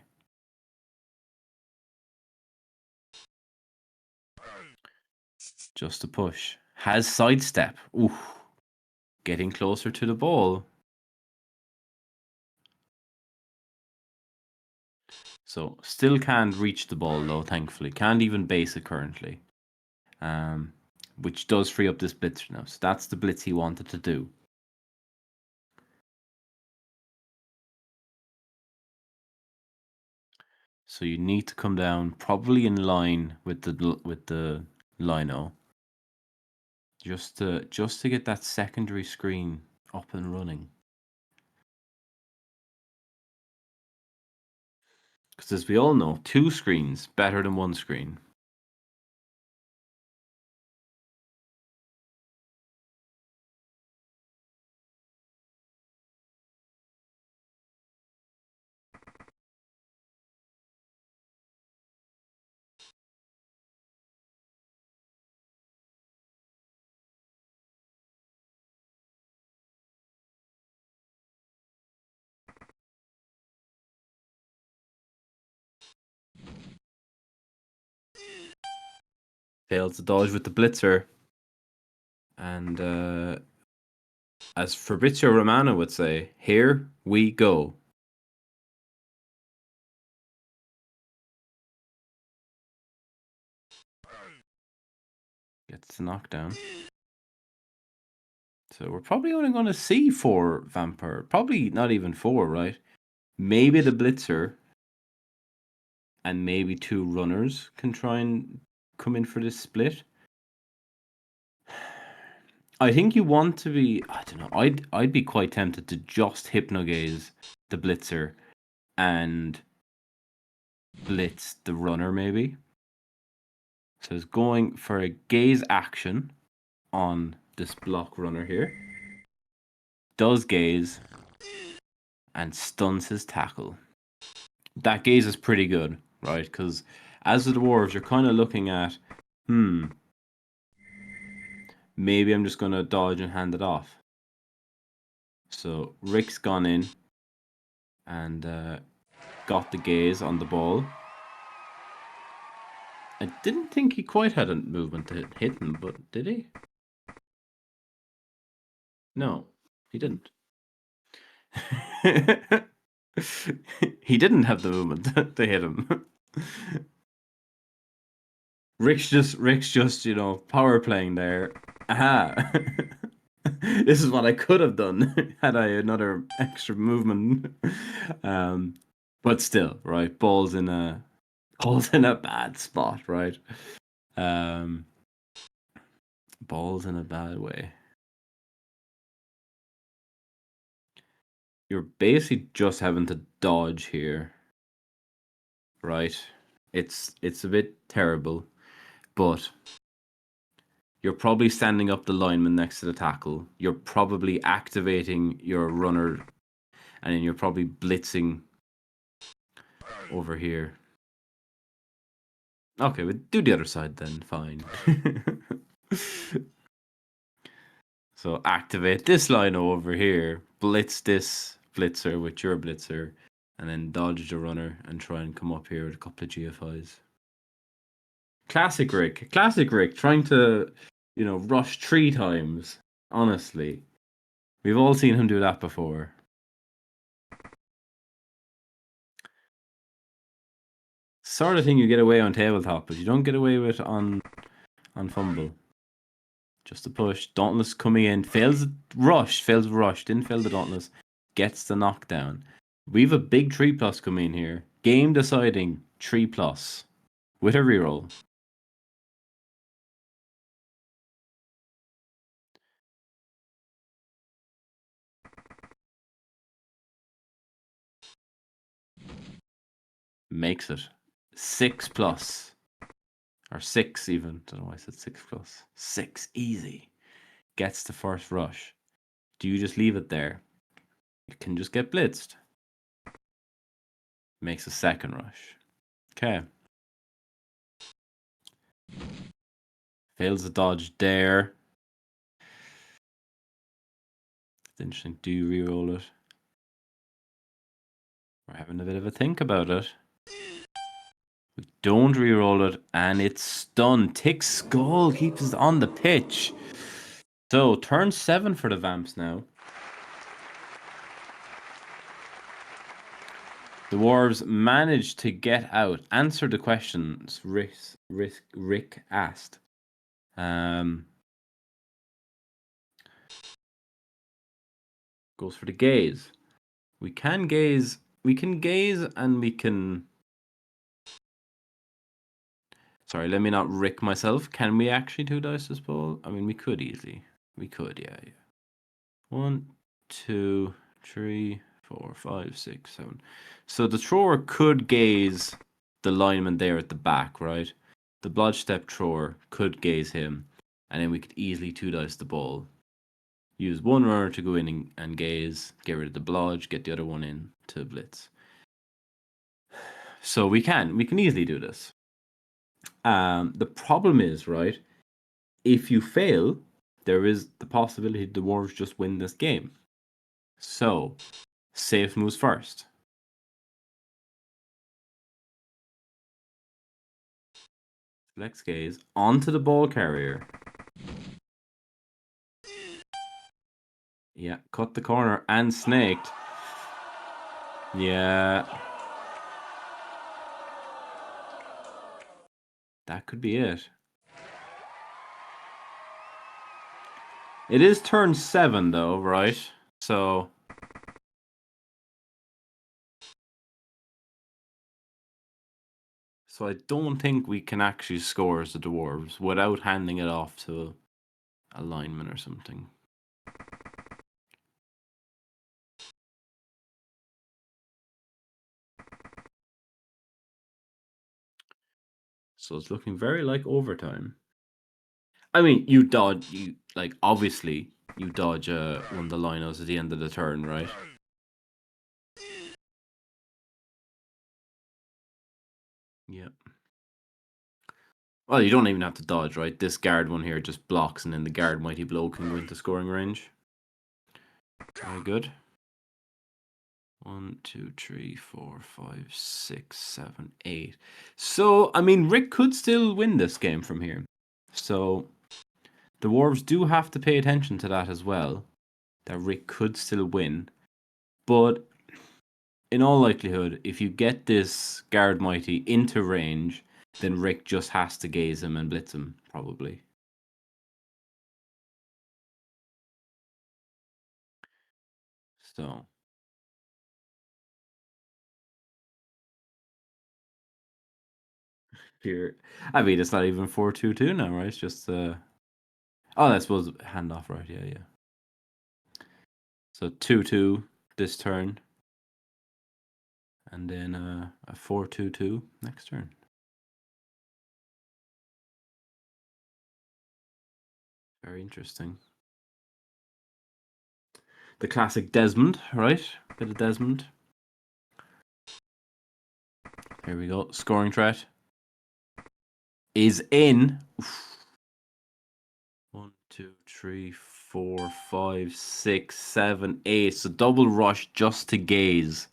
Just a push. Has sidestep. Ooh. Getting closer to the ball. So still can't reach the ball though, thankfully. Can't even base it currently. Which does free up this blitz now. So that's the blitz he wanted to do. So you need to come down probably in line with the lino. just to get that secondary screen up and running. Because as we all know, 2 screens better than 1 screen. Fails to dodge with the blitzer. And as Fabrizio Romano would say, here we go. Gets the knockdown. So we're probably only going to see 4 Vampire. Probably not even 4, right? Maybe the blitzer and maybe 2 runners can try and come in for this split. I think you want to be. I don't know. I'd be quite tempted to just hypnogaze the blitzer and blitz the runner, maybe. So it's going for a gaze action on this block runner here. Does gaze and stuns his tackle. That gaze is pretty good, right? Because as the Dwarves, you're kind of looking at, maybe I'm just going to dodge and hand it off. So Rick's gone in and got the gaze on the ball. I didn't think he quite had a movement to hit him, but did he? No, he didn't. He didn't have the movement to hit him. Rick's just, power playing there. Aha. This is what I could have done had I another extra movement. But still, right? Ball's in a bad spot, right? Ball's in a bad way. You're basically just having to dodge here, right? It's a bit terrible, but you're probably standing up the lineman next to the tackle. You're probably activating your runner, and then you're probably blitzing over here. Okay, we'll do the other side then. Fine. So activate this line over here, blitz this blitzer with your blitzer, and then dodge the runner and try and come up here with a couple of GFIs. Classic Rick, trying to, rush 3 times. Honestly, we've all seen him do that before. Sort of thing you get away on tabletop, but you don't get away with on fumble. Just a push. Dauntless coming in, fails rush, didn't fail the Dauntless, gets the knockdown. We've a big 3+ coming in here. Game deciding 3+ with a reroll. Makes it 6+. Or 6 even. Don't know why I said 6+. 6 easy. Gets the first rush. Do you just leave it there? It can just get blitzed. Makes a second rush. Okay. Fails the dodge there. It's interesting. Do you reroll it? We're having a bit of a think about it. We don't reroll it, and it's stunned. Tick Skull keeps us on the pitch. So, turn 7 for the Vamps now. The Dwarves managed to get out, answer the questions Rick asked. Goes for the gaze. We can gaze and we can... Sorry, let me not Rick myself. Can we actually two dice this ball? I mean, we could easily. We could, yeah. 1, 2, 3, 4, 5, 6, 7. So the thrower could gaze the lineman there at the back, right? The blodge step thrower could gaze him, and then we could easily two dice the ball. Use one runner to go in and gaze, get rid of the blodge, get the other one in to blitz. So we can easily do this. The problem is, right, if you fail, there is the possibility the Dwarves just win this game. So, safe moves first. Flex gaze onto the ball carrier. Yeah, cut the corner and snaked. Yeah. That could be it. It is turn 7 though, right? So I don't think we can actually score as the Dwarves without handing it off to a lineman or something. So it's looking very like overtime. I mean, you like obviously you dodge one of the linos at the end of the turn, right? Yep. Well, you don't even have to dodge, right? This guard one here just blocks, and then the guard Mighty Blow can go into scoring range. Very good. 1, 2, 3, 4, 5, 6, 7, 8. So, I mean, Rick could still win this game from here. So, the Dwarves do have to pay attention to that as well. That Rick could still win. But, in all likelihood, if you get this Guard Mighty into range, then Rick just has to gaze him and blitz him, probably. So. Here. I mean, it's not even 4-2-2 now, right? It's just oh, I suppose handoff, right? Yeah, yeah. So 2-2 this turn, and then a 4-2-2 next turn. Very interesting. The classic Desmond, right? Bit of Desmond. Here we go. Scoring threat is in. Oof. 1, 2, 3, 4, 5, 6, 7, 8. So double rush just to gaze.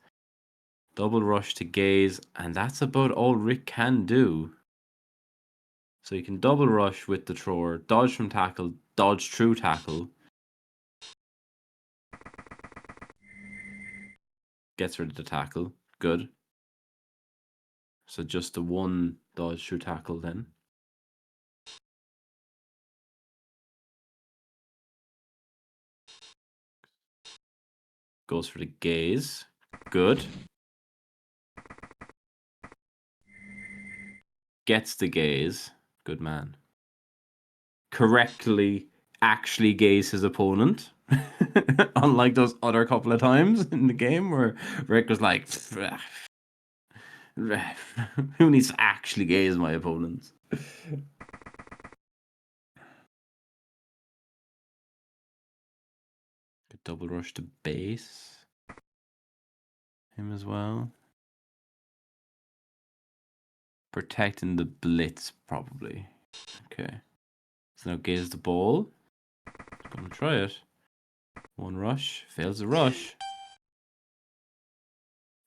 Double rush to gaze, and that's about all Rick can do. So you can double rush with the thrower, dodge from tackle, dodge through tackle. Gets rid of the tackle. Good. So just the one dodge through tackle then. Goes for the gaze. Good. Gets the gaze. Good man. Correctly actually gaze his opponent. Unlike those other couple of times in the game where Rick was like, who needs to actually gaze my opponents? Good double rush to base. Him as well. Protecting the blitz, probably. Okay. So now gaze the ball. Gonna try it. One rush. Fails the rush.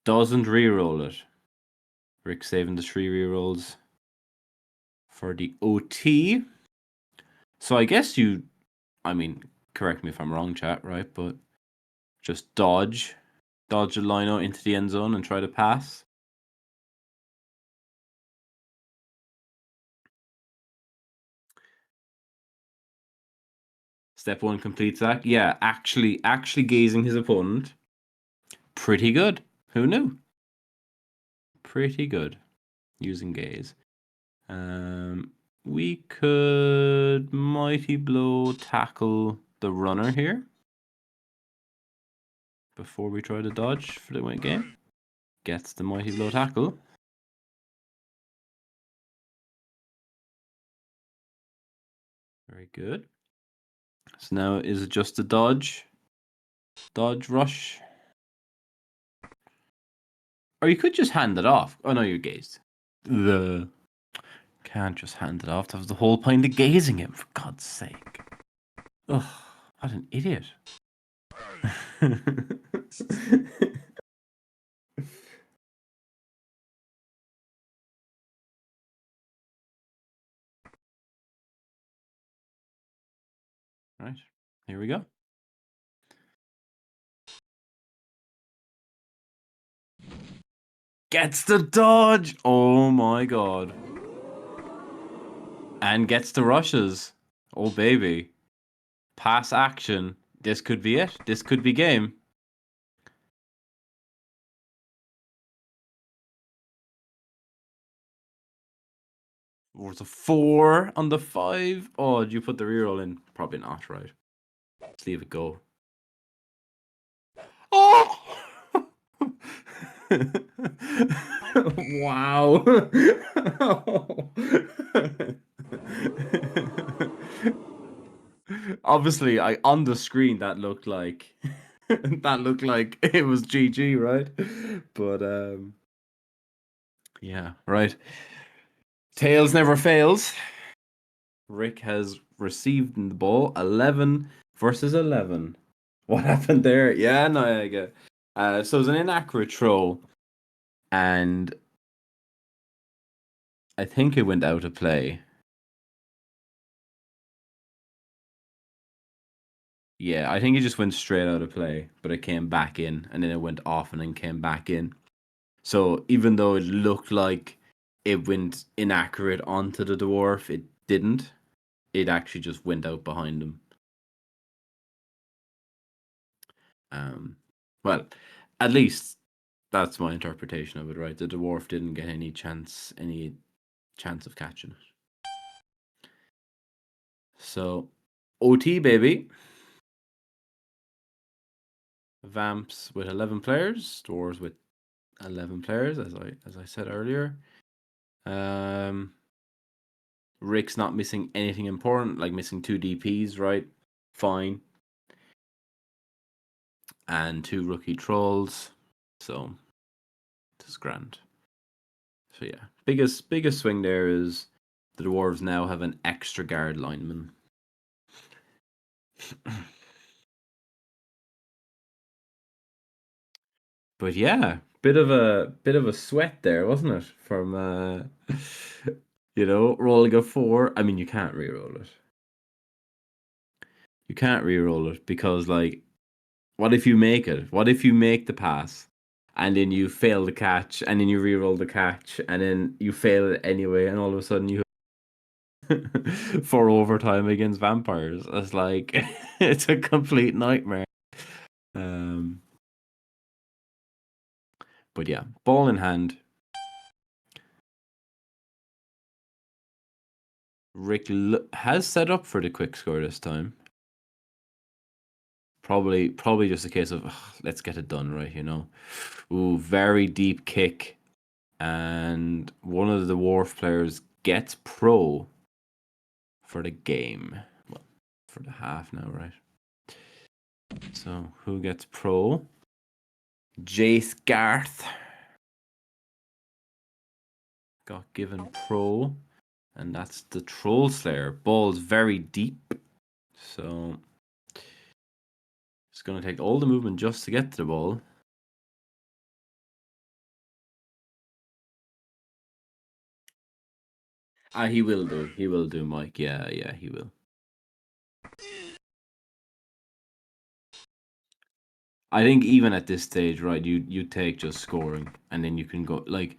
Doesn't reroll it. Rick saving the 3 rerolls for the OT. So I guess I mean, correct me if I'm wrong, chat, right? But just dodge a lino into the end zone and try to pass. Step 1 complete sack. Yeah, actually gazing his opponent. Pretty good. Who knew? Pretty good using gaze. We could Mighty Blow tackle the runner here before we try to dodge for the win game. Gets the Mighty Blow tackle. Very good. So now is it just a dodge? Dodge, rush? Or you could just hand it off. Oh no, you're gazed. Can't just hand it off. That was the whole point of gazing him, for God's sake. Ugh, what an idiot. Right, here we go. Gets the dodge! Oh my god. And gets the rushes. Oh baby. Pass action. This could be it. This could be game. Worth a 4 on the 5. Oh, did you put the reroll in? Probably not, right? Let's leave it go. Oh! Wow. Obviously, on the screen that looked like it was GG, right? But yeah, right. Tails never fails. Rick has received the ball 11 versus 11. What happened there? Yeah, no, I get. So it was an inaccurate throw, and I think it went out of play. Yeah, I think it just went straight out of play, but it came back in, and then it went off and then came back in. So even though it looked like it went inaccurate onto the dwarf, it didn't. It actually just went out behind him. Well, at least that's my interpretation of it, right? The dwarf didn't get any chance of catching it. So, OT baby. Vamps with 11 players, Dwarves with 11 players, as I said earlier. Rick's not missing anything important, like missing 2 DPs, right? Fine. And 2 rookie trolls. So it's grand. So yeah. Biggest swing there is the Dwarves now have an extra guard lineman. But yeah, bit of a sweat there, wasn't it? From rolling a 4. I mean, you can't re-roll it. You can't re-roll it because, like, what if you make it? What if you make the pass and then you fail the catch and then you re-roll the catch and then you fail it anyway and all of a sudden you for overtime against vampires? It's like it's a complete nightmare. But yeah, ball in hand. Rick has set up for the quick score this time. Probably just a case of let's get it done, right? Ooh, very deep kick, and one of the dwarf players gets pro for the game. Well, for the half now, right? So who gets pro? Jace Garth got given pro, and that's the Troll Slayer. Ball's very deep, so it's going to take all the movement just to get to the ball. He will do. He will do, Mike. Yeah, he will. I think even at this stage, right, you take just scoring, and then you can go like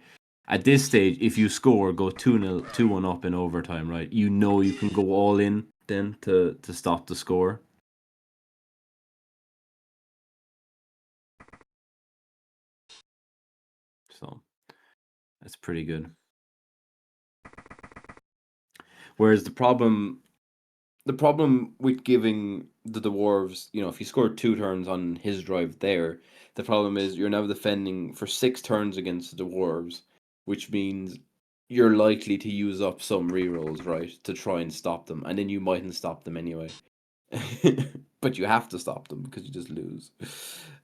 at this stage, if you score, go 2-0, 2-1 up in overtime, right? You know you can go all in then to stop the score. So that's pretty good. Whereas the problem with giving the dwarves, if he scored 2 turns on his drive there, the problem is you're now defending for 6 turns against the dwarves, which means you're likely to use up some rerolls, right, to try and stop them, and then you mightn't stop them anyway. But you have to stop them because you just lose.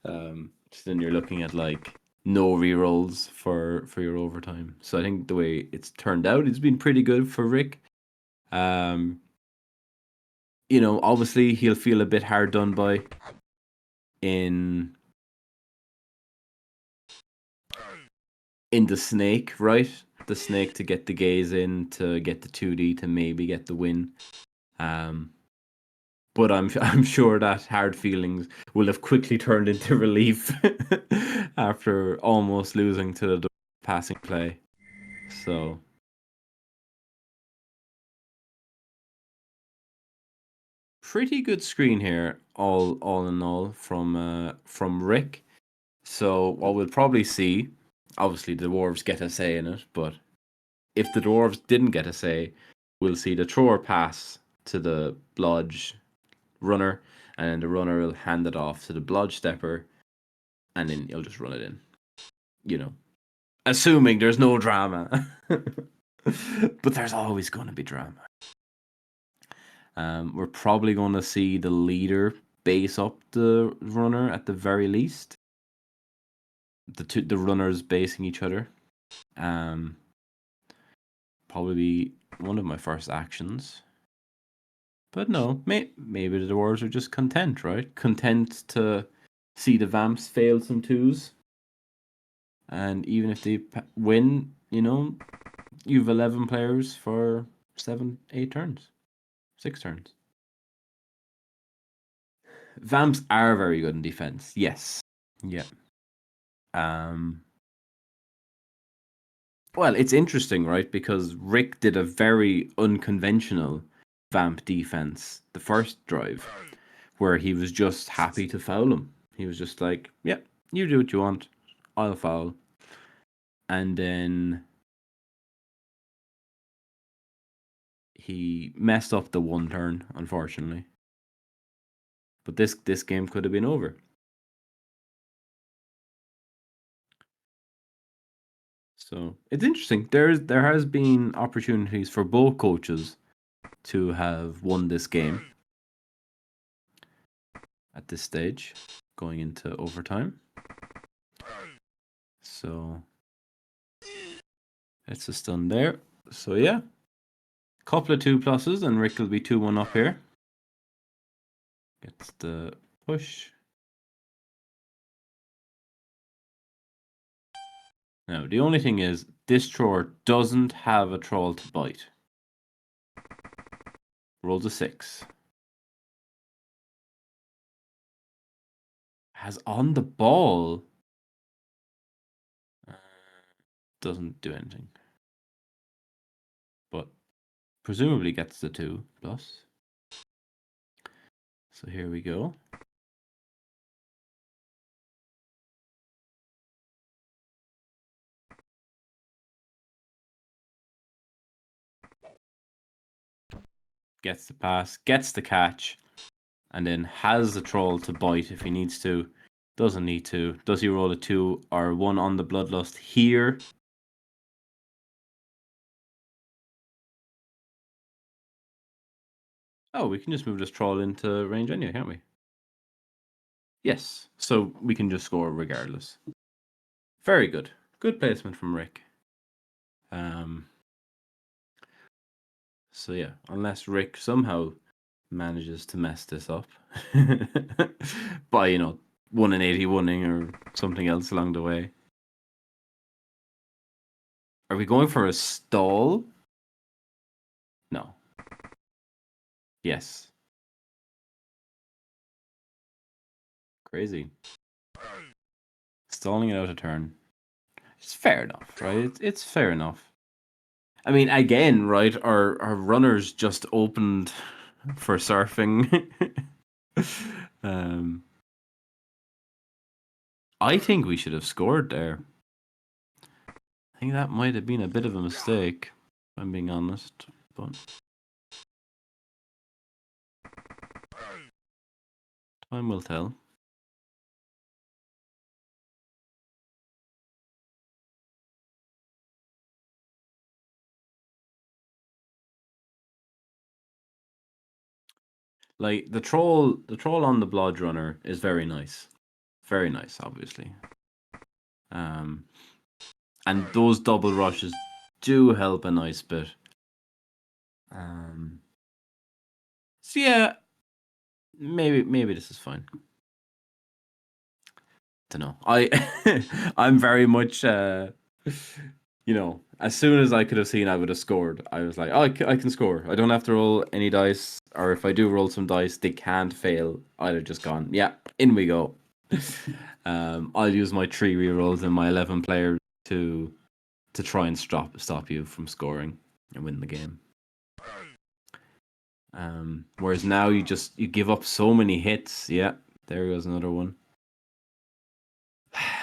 So then you're looking at like no rerolls for your overtime. So I think the way it's turned out, it's been pretty good for Rick. Um, obviously he'll feel a bit hard done by in the snake, right? The snake to get the gaze in, to get the 2D, to maybe get the win. But I'm sure that hard feelings will have quickly turned into relief after almost losing to the passing play. So pretty good screen here, all in all, from Rick. So what we'll probably see, obviously the dwarves get a say in it, but if the dwarves didn't get a say, we'll see the thrower pass to the blodge runner, and then the runner will hand it off to the blodge stepper, and then he'll just run it in. Assuming there's no drama. But there's always going to be drama. We're probably going to see the leader base up the runner at the very least. The runners basing each other. Probably one of my first actions. But no, maybe the dwarves are just content, right? Content to see the Vamps fail some 2s. And even if they win, you've 11 players for 7, 8 turns. 6 turns. Vamps are very good in defense. Yes. Yeah. Well, it's interesting, right? Because Rick did a very unconventional Vamp defense the first drive, where he was just happy to foul him. He was just like, "Yeah, you do what you want. I'll foul." And then he messed up the 1 turn, unfortunately. But this game could have been over. So it's interesting. There has been opportunities for both coaches to have won this game at this stage, going into overtime. So it's a stun there. So yeah, couple of 2+s, and Rick will be 2-1 up here. Gets the push. Now the only thing is, this thrower doesn't have a troll to bite. Rolls a 6. Has on the ball. Doesn't do anything. But presumably gets the 2+. So here we go. Gets the pass, gets the catch, and then has the troll to bite if he needs to. Doesn't need to. Does he roll a 2 or 1 on the bloodlust here? Oh, we can just move this troll into range anyway, can't we? Yes. So we can just score regardless. Very good. Good placement from Rick. So yeah, unless Rick somehow manages to mess this up by 1 in 80 winning or something else along the way. Are we going for a stall? No. Yes. Crazy. Stalling it out a turn. It's fair enough, right? It's fair enough. I mean, again, right? Our runners just opened for surfing. I think we should have scored there. I think that might have been a bit of a mistake, if I'm being honest. But Time will tell. Like the troll on the Blood Runner is very nice, obviously. Um, and those double rushes do help a nice bit. So yeah, maybe this is fine. Don't know. I'm very much as soon as I could have seen I would have scored. I was like, oh, I can score. I don't have to roll any dice, or if I do roll some dice, they can't fail. I'd have just gone, yeah, in we go. I'll use my 3 rerolls and my 11 player to try and stop you from scoring and win the game. Whereas now you give up so many hits. Yeah, there goes another one.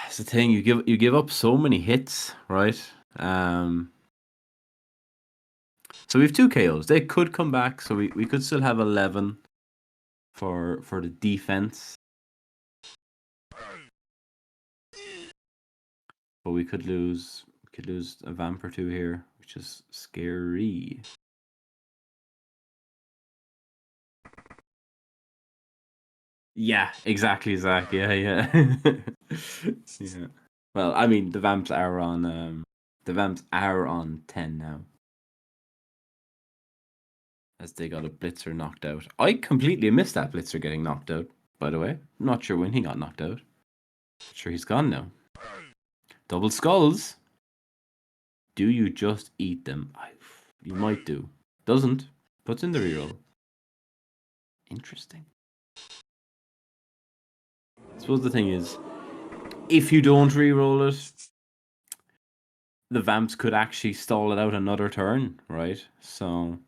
It's the thing, you give up so many hits, right? So we have 2 KOs. They could come back, so we could still have 11 for the defense. But we could lose a vamp or 2 here, which is scary. Yeah, exactly, Zach. Yeah. Yeah. Well, I mean, the vamps are on 10 now. As they got a blitzer knocked out. I completely missed that blitzer getting knocked out, by the way. Not sure when he got knocked out. Sure, he's gone now. Double skulls. Do you just eat them? You might do. Doesn't. Puts in the reroll. Interesting. I suppose the thing is, if you don't reroll it, the vamps could actually stall it out another turn, right? So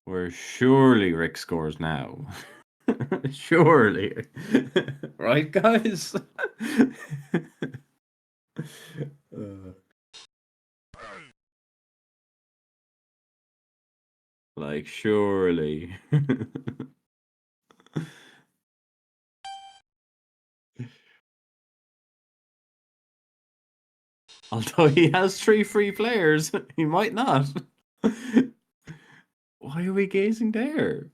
where surely Rick scores now. Surely. Right, guys? Like, surely. Although he has 3 free players, he might not. Why are we gazing there?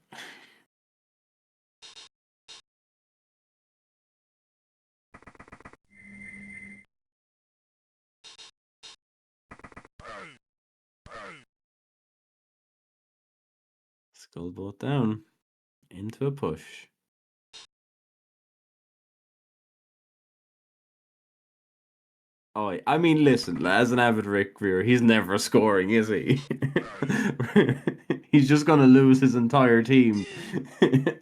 Skullbolt down. Into a push. Oh, I mean, listen, as an avid Rick viewer, he's never scoring, is he? He's just gonna lose his entire team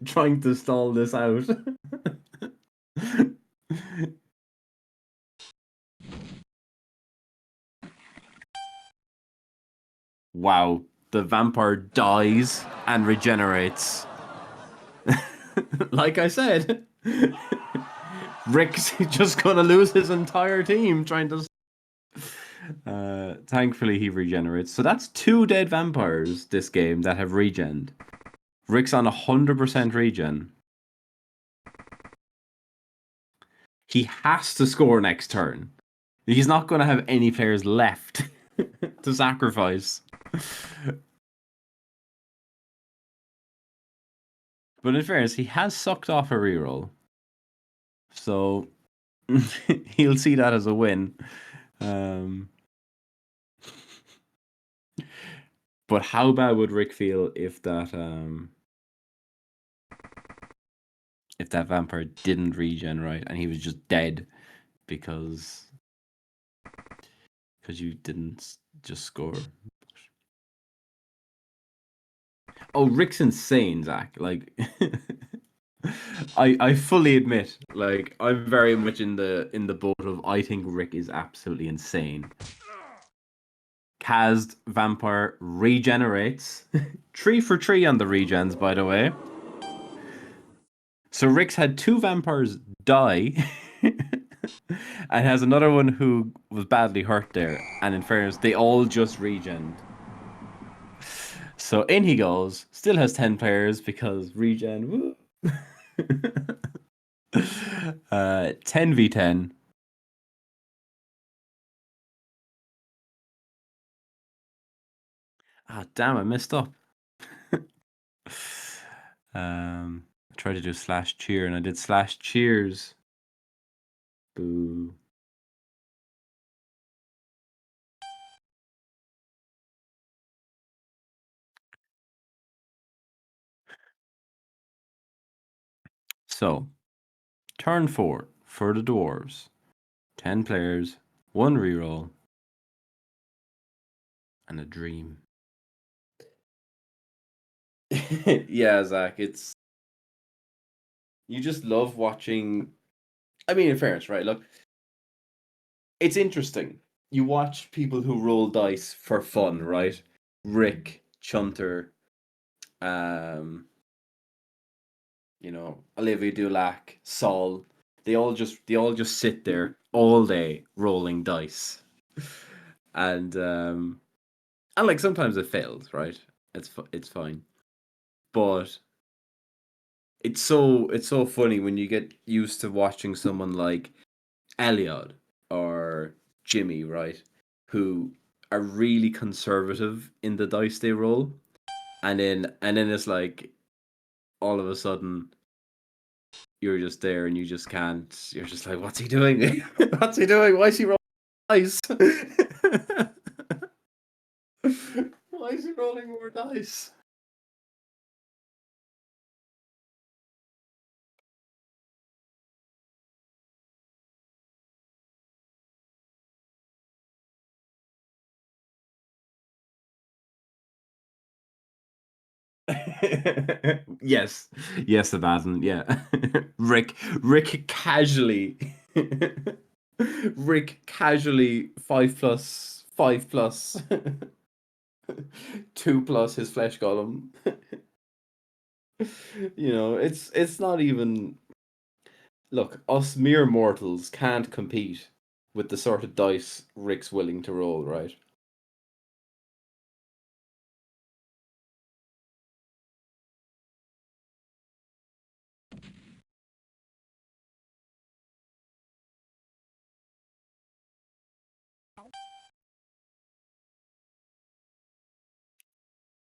trying to stall this out. Wow, the vampire dies and regenerates. Like I said, Rick's just gonna lose his entire team trying to. Thankfully, he regenerates. So that's 2 dead vampires this game that have regened. Rick's on 100% regen. He has to score next turn. He's not going to have any players left to sacrifice. But in fairness, he has sucked off a reroll. So he'll see that as a win. But how bad would Rick feel if that vampire didn't regen, right, and he was just dead because you didn't just score? Oh, Rick's insane, Zach. Like, I fully admit, like, I'm very much in the boat of I think Rick is absolutely insane. Kazed vampire regenerates. 3 for 3 on the regens, by the way. So Rick's had 2 vampires die. And has another one who was badly hurt there. And in fairness, they all just regened. So in he goes. Still has 10 players because regen. Woo. 10v10. Ah, damn, I messed up. I tried to do slash cheer and I did slash cheers. Boo. So, turn 4 for the Dwarves. 10 players, 1 reroll, and a dream. Yeah, Zach, it's. You just love watching. I mean, in fairness, right? Look, it's interesting. You watch people who roll dice for fun, right? Rick, Chunter, um, Olivia Dulac, Saul. They all just sit there all day rolling dice, and like sometimes it fails, right? It's fine, but it's so funny when you get used to watching someone like Eliod or Jimmy, right, who are really conservative in the dice they roll, and then it's like all of a sudden you're just there and you just can't. You're just like, what's he doing? What's he doing? Why is he rolling dice? Why is he rolling more dice? Yes, yes, Abaddon. Yeah, Rick casually, Rick casually 5+5+, 2+ his flesh golem. It's not even. Look, us mere mortals can't compete with the sort of dice Rick's willing to roll, right?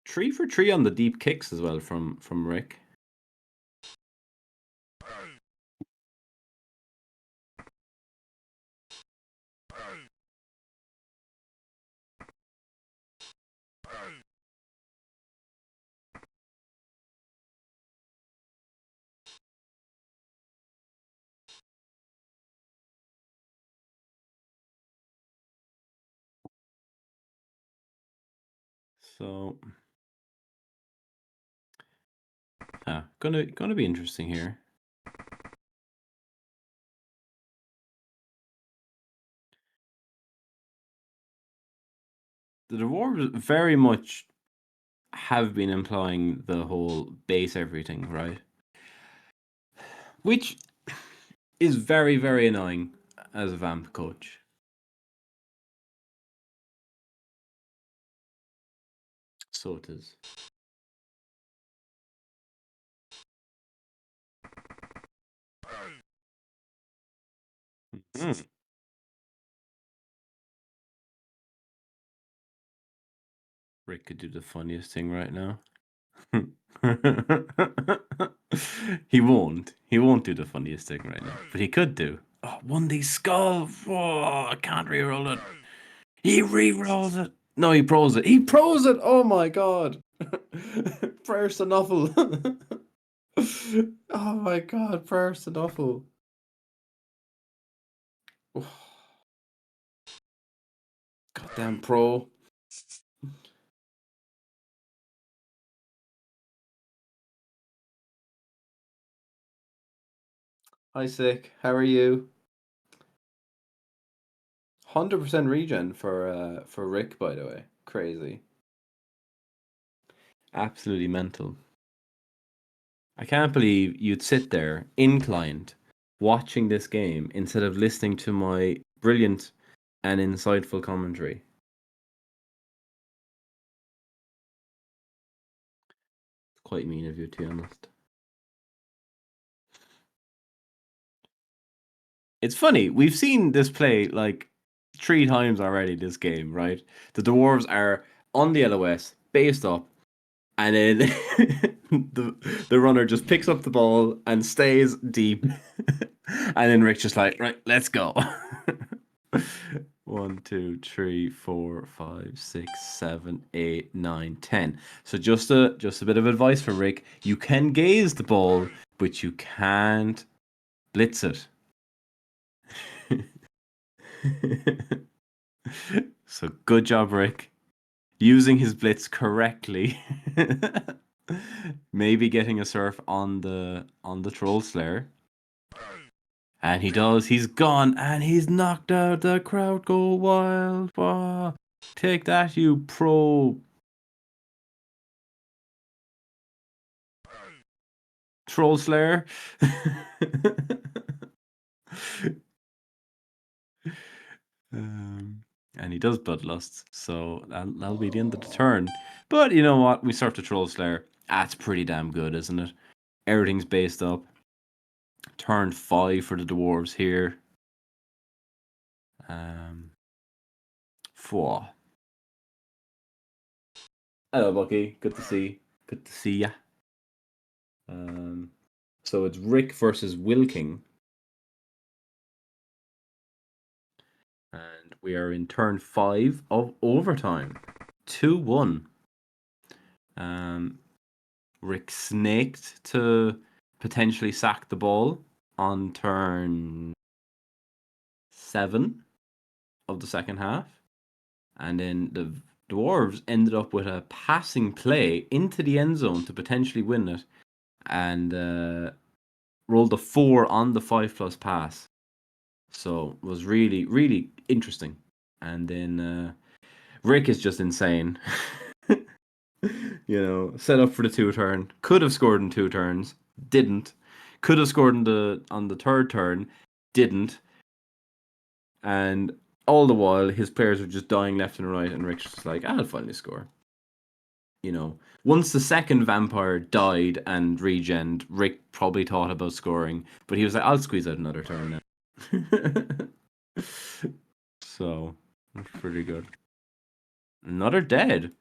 Three for three on the deep kicks as well from Rick. So, gonna be interesting here. The dwarves very much have been implying the whole base everything, right? Which is very, very annoying as a vamp coach. So it is. Mm. Rick could do the funniest thing right now. He won't. He won't do the funniest thing right now, but he could do. Oh, 1D skull. Oh, I can't reroll it. He rerolls it. No, he pros it. He pros it. Oh my god. Prayers to Nuffle. Oh my god, prayers to Nuffle. Goddamn pro. Hi, sick. How are you? 100% regen for Rick, by the way. Crazy. Absolutely mental. I can't believe you'd sit there inclined watching this game instead of listening to my brilliant and insightful commentary. quite mean of you, to be honest. It's funny. We've seen this play like 3 times already. This game, right? The dwarves are on the LOS, based up, and then the runner just picks up the ball and stays deep, and then Rick's just like, right, let's go. 1, 2, 3, 4, 5, 6, 7, 8, 9, 10. So just a bit of advice for Rick. You can gaze the ball, but you can't blitz it. So good job, Rick. Using his blitz correctly. Maybe getting a surf on the troll slayer. And he does. He's gone and he's knocked out. The crowd go wild. Wah. Take that, you pro troll slayer. And he does bloodlust, so that'll be the end of the turn. But you know what? We start the troll slayer. That's pretty damn good, isn't it? Everything's based up. Turn 5 for the dwarves here. 4. Hello, Bucky. Good to see. Good to see ya. So it's Rick versus Willking. And we are in turn 5 of overtime. 2-1. Rick snaked to potentially sack the ball on turn 7 of the second half. And then the Dwarves ended up with a passing play into the end zone to potentially win it, and rolled a 4 on the 5+ pass. So it was really, really interesting. And then Rick is just insane. Set up for the 2 turn. Could have scored in 2 turns. Didn't. Could have scored on the 3rd turn. Didn't. And all the while, his players were just dying left and right, and Rick's just like, I'll finally score. Once the second vampire died and regened, Rick probably thought about scoring, but he was like, I'll squeeze out another turn now. So, that's pretty good. Another dead.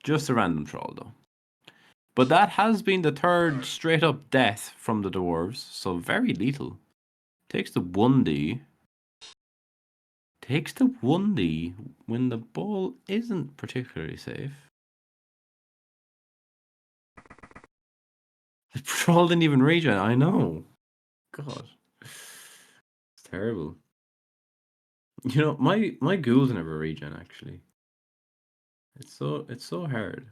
Just a random troll, though. But that has been the 3rd straight up death from the dwarves, so very lethal. Takes the 1D. Takes the 1D when the ball isn't particularly safe. The troll didn't even regen. I know. God. It's terrible. My ghouls never regen, actually. It's so hard.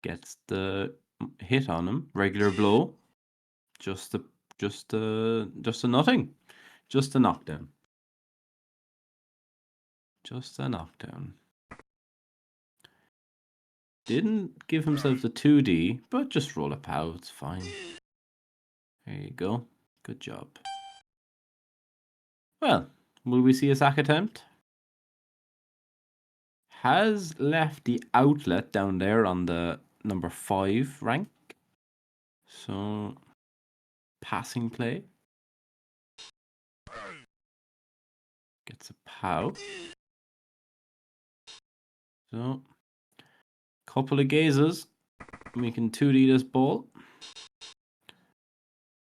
Gets the hit on him. Regular blow. Just a nothing. Just a knockdown. Just a knockdown. Didn't give himself the 2D, but just roll a POW. It's fine. There you go. Good job. Well, will we see a sack attempt? Has left the outlet down there on the number 5 rank. So, passing play. Gets a POW. So, couple of gazes. We can 2D this ball.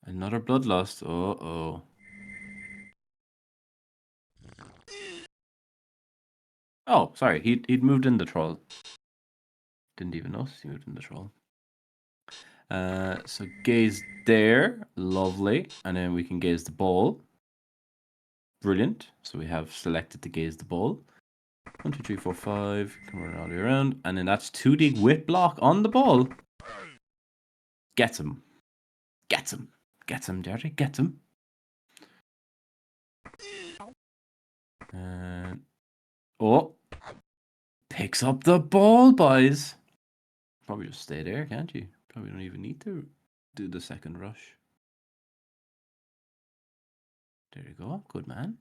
Another bloodlust. Uh-oh. Oh, sorry. He'd moved in the troll. Didn't even notice he moved in the troll. So gaze there. Lovely. And then we can gaze the ball. Brilliant. So we have selected to gaze the ball. 1, 2, 3, 4, 5. Come all the way around. And then that's 2D whip block on the ball. Gets him. Gets him. Gets him, Jerry. Gets him. Oh. Picks up the ball, boys. Probably just stay there, can't you? Probably don't even need to do the second rush. There you go. Good man.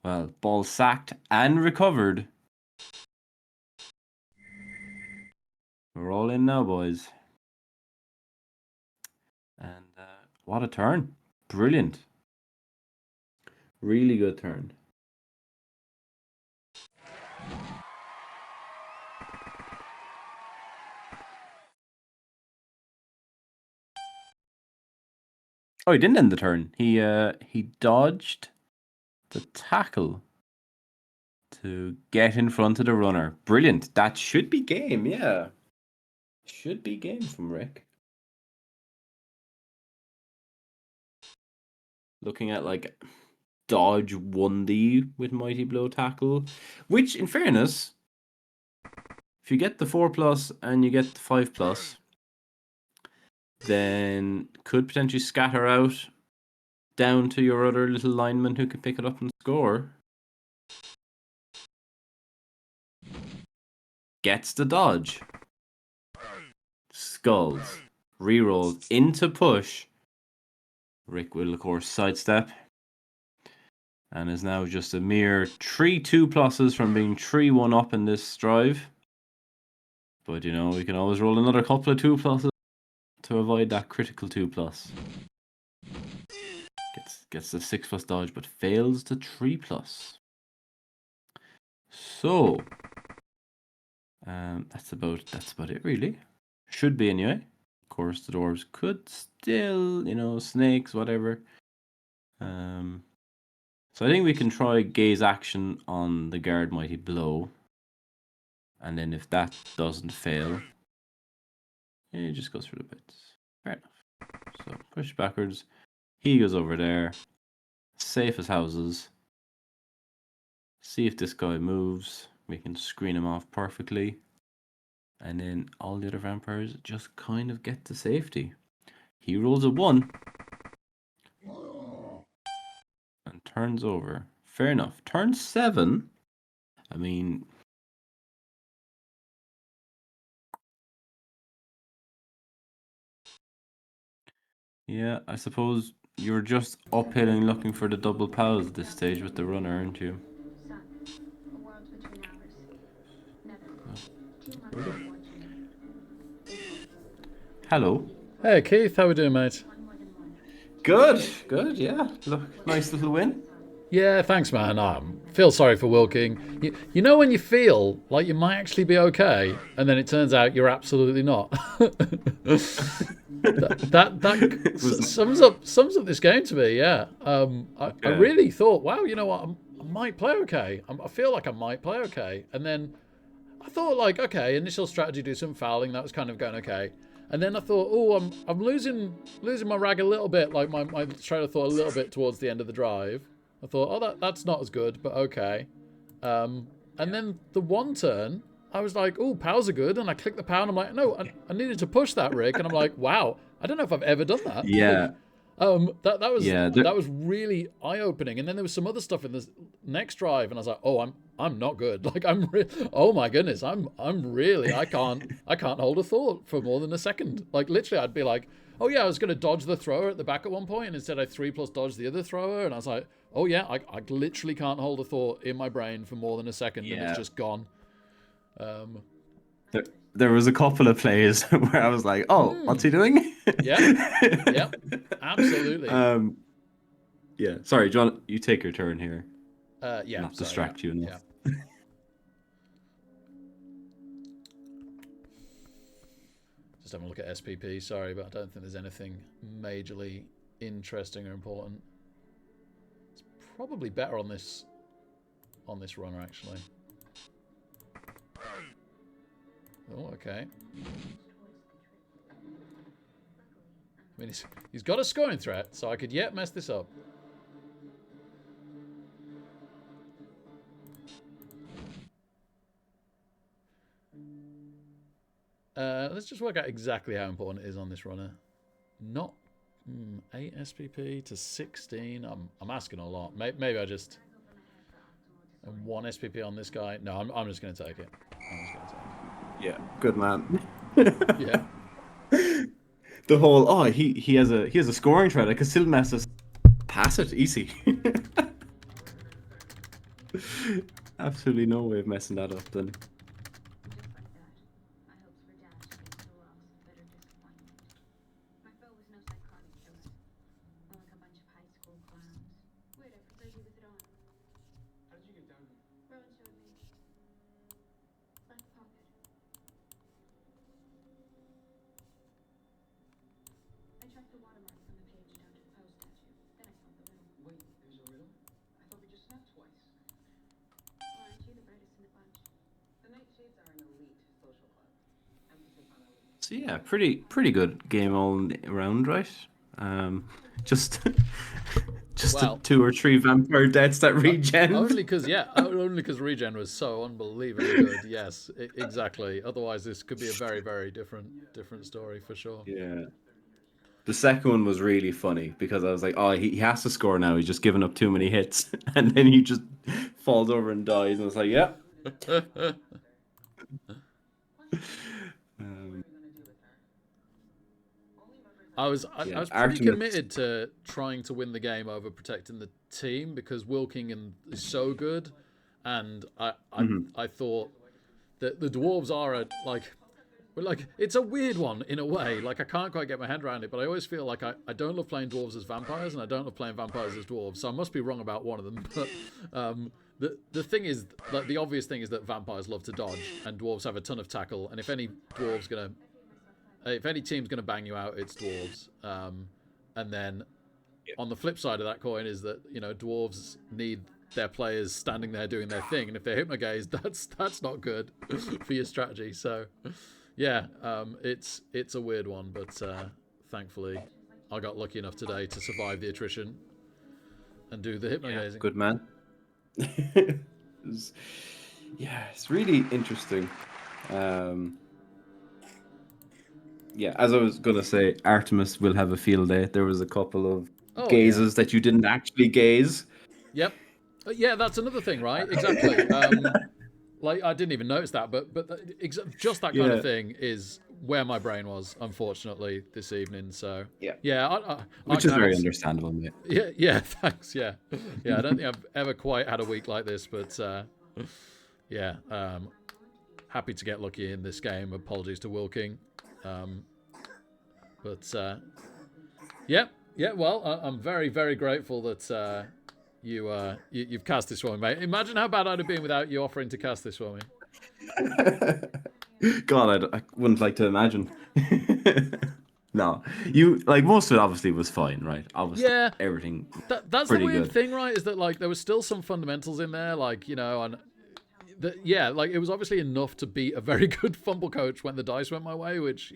Well, ball sacked and recovered. We're all in now, boys. And what a turn. Brilliant. Really good turn. Oh, he didn't end the turn. He dodged the tackle to get in front of the runner. Brilliant. That should be game, yeah. Should be game from Rick. Looking at like dodge 1D with Mighty Blow tackle, which in fairness, if you get the 4+ and you get the 5+, then could potentially scatter out down to your other little lineman who can pick it up and score. Gets the dodge. Skulls. Rerolls into push. Rick will, of course, sidestep. And is now just a mere 3 2+ from being 3-1 up in this drive. But, you know, we can always roll another couple of 2+ to avoid that critical 2+. Gets the 6+ dodge, but fails the 3+. So, that's about it, really. Should be anyway. Of course, the dwarves could still, you know, snakes, whatever. So I think we can try gaze action on the guard Mighty Blow. And then if that doesn't fail, it just goes through the bits. Fair enough. So push backwards. He goes over there. Safe as houses. See if this guy moves. We can screen him off perfectly. And then all the other vampires just kind of get to safety. He rolls a 1. And turns over. Fair enough. Turn 7. I mean, yeah, I suppose you're just uphilling looking for the double pals at this stage with the runner, aren't you? Hello. Hey Keith, how we doing, mate? Good, good, yeah. Look, nice little win. Yeah, thanks, man. Feel sorry for Willking. You know when you feel like you might actually be okay, and then it turns out you're absolutely not. that sums up this game to me. Yeah. I really thought, wow, you know what, I might play okay. I feel like I might play okay, and then I thought like, okay, initial strategy, do some fouling. That was kind of going okay. And then I thought, oh, I'm losing my rag a little bit, like my train of thought a little bit towards the end of the drive. I thought, oh, that's not as good, but okay. And then the one turn, I was like, oh, pals are good. And I clicked the power and I'm like, no, I needed to push that, Rick. And I'm like, wow, I don't know if I've ever done that. Yeah. That was really eye-opening. And then there was some other stuff in the next drive, and I was like, oh, I'm not good. Like oh my goodness, I'm really I can't hold a thought for more than a second. Like literally, I'd be like, oh yeah, I was going to dodge the thrower at the back at one point, and instead I 3+ dodge the other thrower, and I was like, oh yeah, I literally can't hold a thought in my brain for more than a second, and it's just gone. There was a couple of plays where I was like, oh, what's he doing? Yeah, absolutely. Yeah, sorry, John, you take your turn here. Yeah, not distract you enough. Yeah. Just having a look at SPP, sorry, but I don't think there's anything majorly interesting or important. It's probably better on this runner, actually. Oh, okay. I mean, he's got a scoring threat, so I could yet mess this up. Let's just work out exactly how important it is on this runner. Not 8 SPP to 16. I'm asking a lot. Maybe I just... And 1 SPP on this guy. No, I'm just going to take it. Yeah, good man. Yeah. The whole he has a scoring threat. I could still mess this. Pass it easy. Absolutely no way of messing that up then. So yeah, pretty good game all around, right? Um, just just the Well, 2 or 3 vampire deaths that only regen. because only because regen was so unbelievably good. Yes, exactly. Otherwise, this could be a very, very different story for sure. Yeah. The second one was really funny because I was like, oh, he has to score now. He's just given up too many hits, and then he just falls over and dies. And I was like, yeah. Um, I yeah, was pretty Artemis. committed to trying to win the game over protecting the team because Willking is so good, and Mhm. I thought that the dwarves are like it's a weird one in a way. Like I can't quite get my head around it, but I always feel like I don't love playing dwarves as vampires, and I don't love playing vampires as dwarves. So I must be wrong about one of them. But the thing is, like the obvious thing is that vampires love to dodge, and dwarves have a ton of tackle. And if any team's gonna bang you out, it's dwarves. And then on the flip side of that coin is that dwarves need their players standing there doing their thing, and if they're hypnogazed, that's not good for your strategy. So yeah, it's a weird one, but thankfully I got lucky enough today to survive the attrition and do the Yeah, hypnogazing. good man. It's- yeah, it's really interesting. Um, yeah, as I was gonna say, Artemis will have a field day. There was a couple of Oh yeah, gazes that you didn't actually gaze. yep, yeah. That's another thing, right? Exactly. Like I didn't even notice that, but just that kind of Yeah, thing is where my brain was, unfortunately, this evening. So yeah, yeah, I which can is have very it. understandable, mate. Yeah, yeah. Thanks. Yeah, yeah. I don't think I've ever quite had a week like this, but yeah. Happy to get lucky in this game. Apologies to Willking, um, but yeah, yeah. Well, I'm very, very grateful that you've cast this for me, mate. Imagine how bad I'd have been without you offering to cast this for me. God, I wouldn't like to imagine. No, you like most of it obviously was fine, right? Obviously, Yeah, everything that's the pretty weird good. thing, right? Is that like there was still some fundamentals in there, like and yeah, like it was obviously enough to beat a very good fumble coach when the dice went my way. Which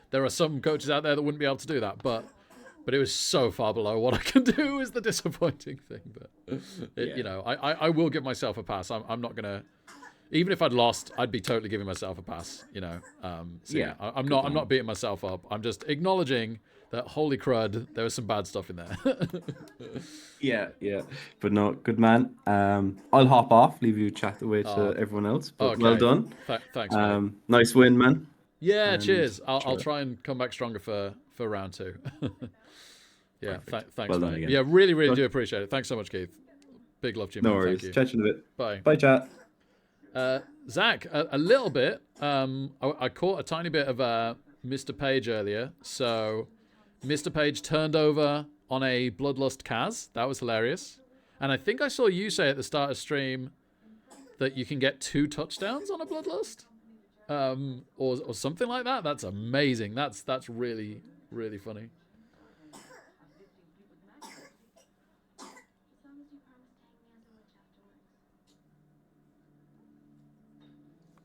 there are some coaches out there that wouldn't be able to do that, but it was so far below what I can do is the disappointing thing. But Yeah, I will give myself a pass. I'm not gonna. Even if I'd lost, I'd be totally giving myself a pass. So yeah, yeah, I'm good not man. beating myself up. I'm just acknowledging that holy crud, there was some bad stuff in there. Yeah, yeah, but no, good man. I'll hop off, leave you chat away to Oh, everyone else. But well okay. done. Thanks, mate. Nice win, man. Yeah, And cheers. I'll sure, try and come back stronger for round two. Yeah, perfect. thanks, Well done mate. again. Yeah, really, really do Good. appreciate it. Thanks so much, Keith. Big love to you, No man. Thank worries. you. Chat you in a bit. Bye. Bye, chat. Zach, a little bit. I caught a tiny bit of Mr. Page earlier. So, Mr. Page turned over on a Bloodlust Kaz. That was hilarious. And I think I saw you say at the start of stream that you can get 2 touchdowns on a Bloodlust, or something like that. That's amazing. That's really really funny.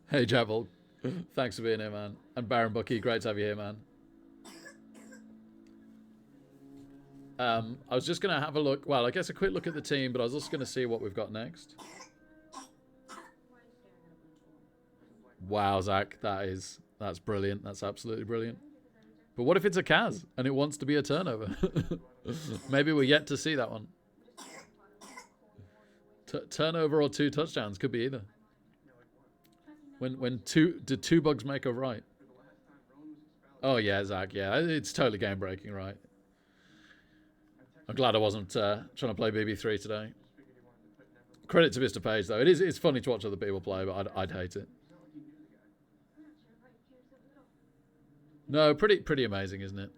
Hey Javel, thanks for being here, man. And Baron Bucky, great to have you here, man. I was just gonna have a look. Well, I guess a quick look at the team, but I was also gonna see what we've got next. Wow, Zach, that's brilliant. That's absolutely brilliant. But what if it's a Kaz and it wants to be a turnover? Maybe we're yet to see that one. Turnover or 2 touchdowns could be either. When did 2 bugs make a right? Oh yeah, Zach. Yeah, it's totally game breaking, right? I'm glad I wasn't trying to play BB3 today. Credit to Mr. Page, though. It's funny to watch other people play, but I'd hate it. No, pretty amazing, isn't it?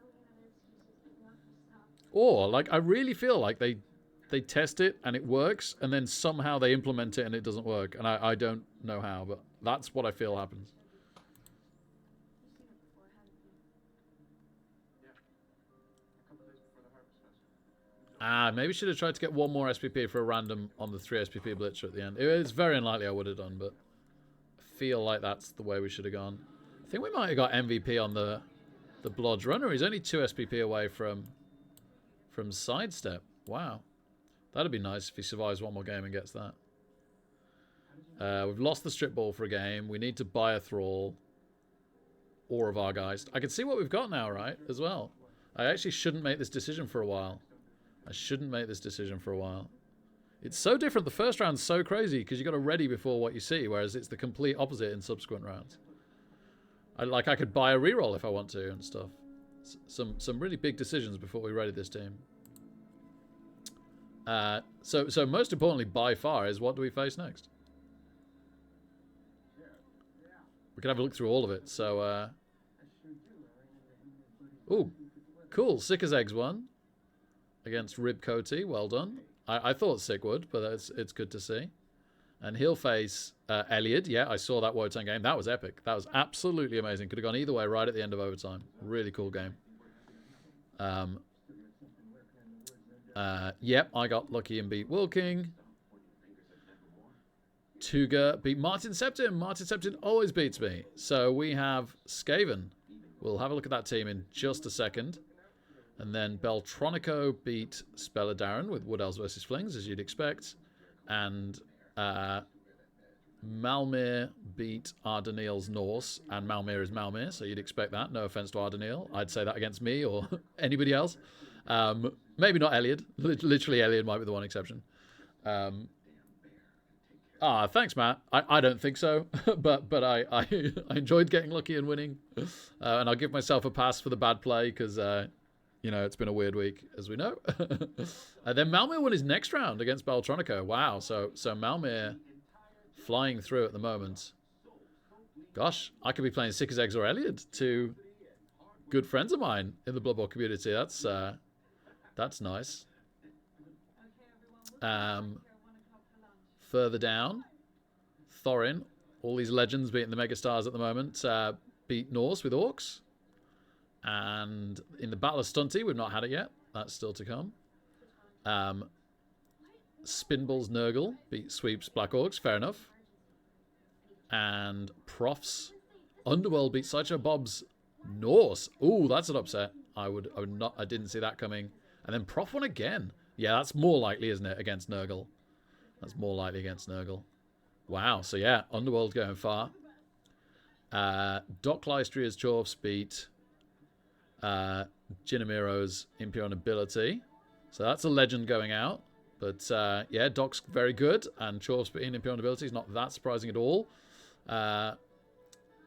Or, like, I really feel like they test it and it works, and then somehow they implement it and it doesn't work. And I don't know how, but that's what I feel happens. Maybe should have tried to get one more SPP for a random on the 3 SPP blitzer at the end. It's very unlikely I would have done, but I feel like that's the way we should have gone. I think we might have got MVP on the Blodge Runner. He's only 2 SPP away from sidestep. Wow. That'd be nice if he survives one more game and gets that. We've lost the strip ball for a game. We need to buy a thrall or a Vargeist. I can see what we've got now, right, as well. I actually shouldn't make this decision for a while. It's so different. The first round's so crazy because you got to ready before what you see, whereas it's the complete opposite in subsequent rounds. I could buy a reroll if I want to and stuff. Some really big decisions before we ready this team. So most importantly, by far, is what do we face next? We can have a look through all of it. So, ooh, cool. Sick as Eggs won against Rib Coty. Well done. I thought Sick would, but it's good to see. And he'll face Elliot. Yeah, I saw that Wotan game. That was epic. That was absolutely amazing. Could have gone either way right at the end of overtime. Really cool game. Yep, I got lucky and beat Willking. Tuga beat Martin Septim. Martin Septim always beats me. So we have Skaven. We'll have a look at that team in just a second. And then Beltronico beat Spelladaren with Wood Elves versus Flings, as you'd expect. And Malmir beat Ardenneal's Norse. And Malmir is Malmir, so you'd expect that. No offense to Ardenneal. I'd say that against me or anybody else. Maybe not Elliot. Literally, Elliot might be the one exception. Thanks, Matt. I don't think so, but I enjoyed getting lucky and winning, and I'll give myself a pass for the bad play because it's been a weird week, as we know. And then Malmir won his next round against Beltronico. Wow, so Malmir flying through at the moment. Gosh, I could be playing Sick as Eggs or Elliot, two good friends of mine in the Blood Bowl community. That's nice. Further down, Thorin, all these legends beating the megastars at the moment, beat Norse with Orcs. And in the Battle of Stunty, we've not had it yet. That's still to come. Spinball's Nurgle beat Sweep's Black Orcs. Fair enough. And Prof's Underworld beat Sideshow Bob's Norse. Ooh, that's an upset. I didn't see that coming. And then Prof won again. Yeah, that's more likely, isn't it, against Nurgle? That's more likely against Nurgle. Wow, so yeah, Underworld going far. Doc Lystria's Chorfs beat Jinamiro's Impure Nobility. So that's a legend going out. But yeah, Doc's very good, and Chorfs beating Impure Nobility is not that surprising at all.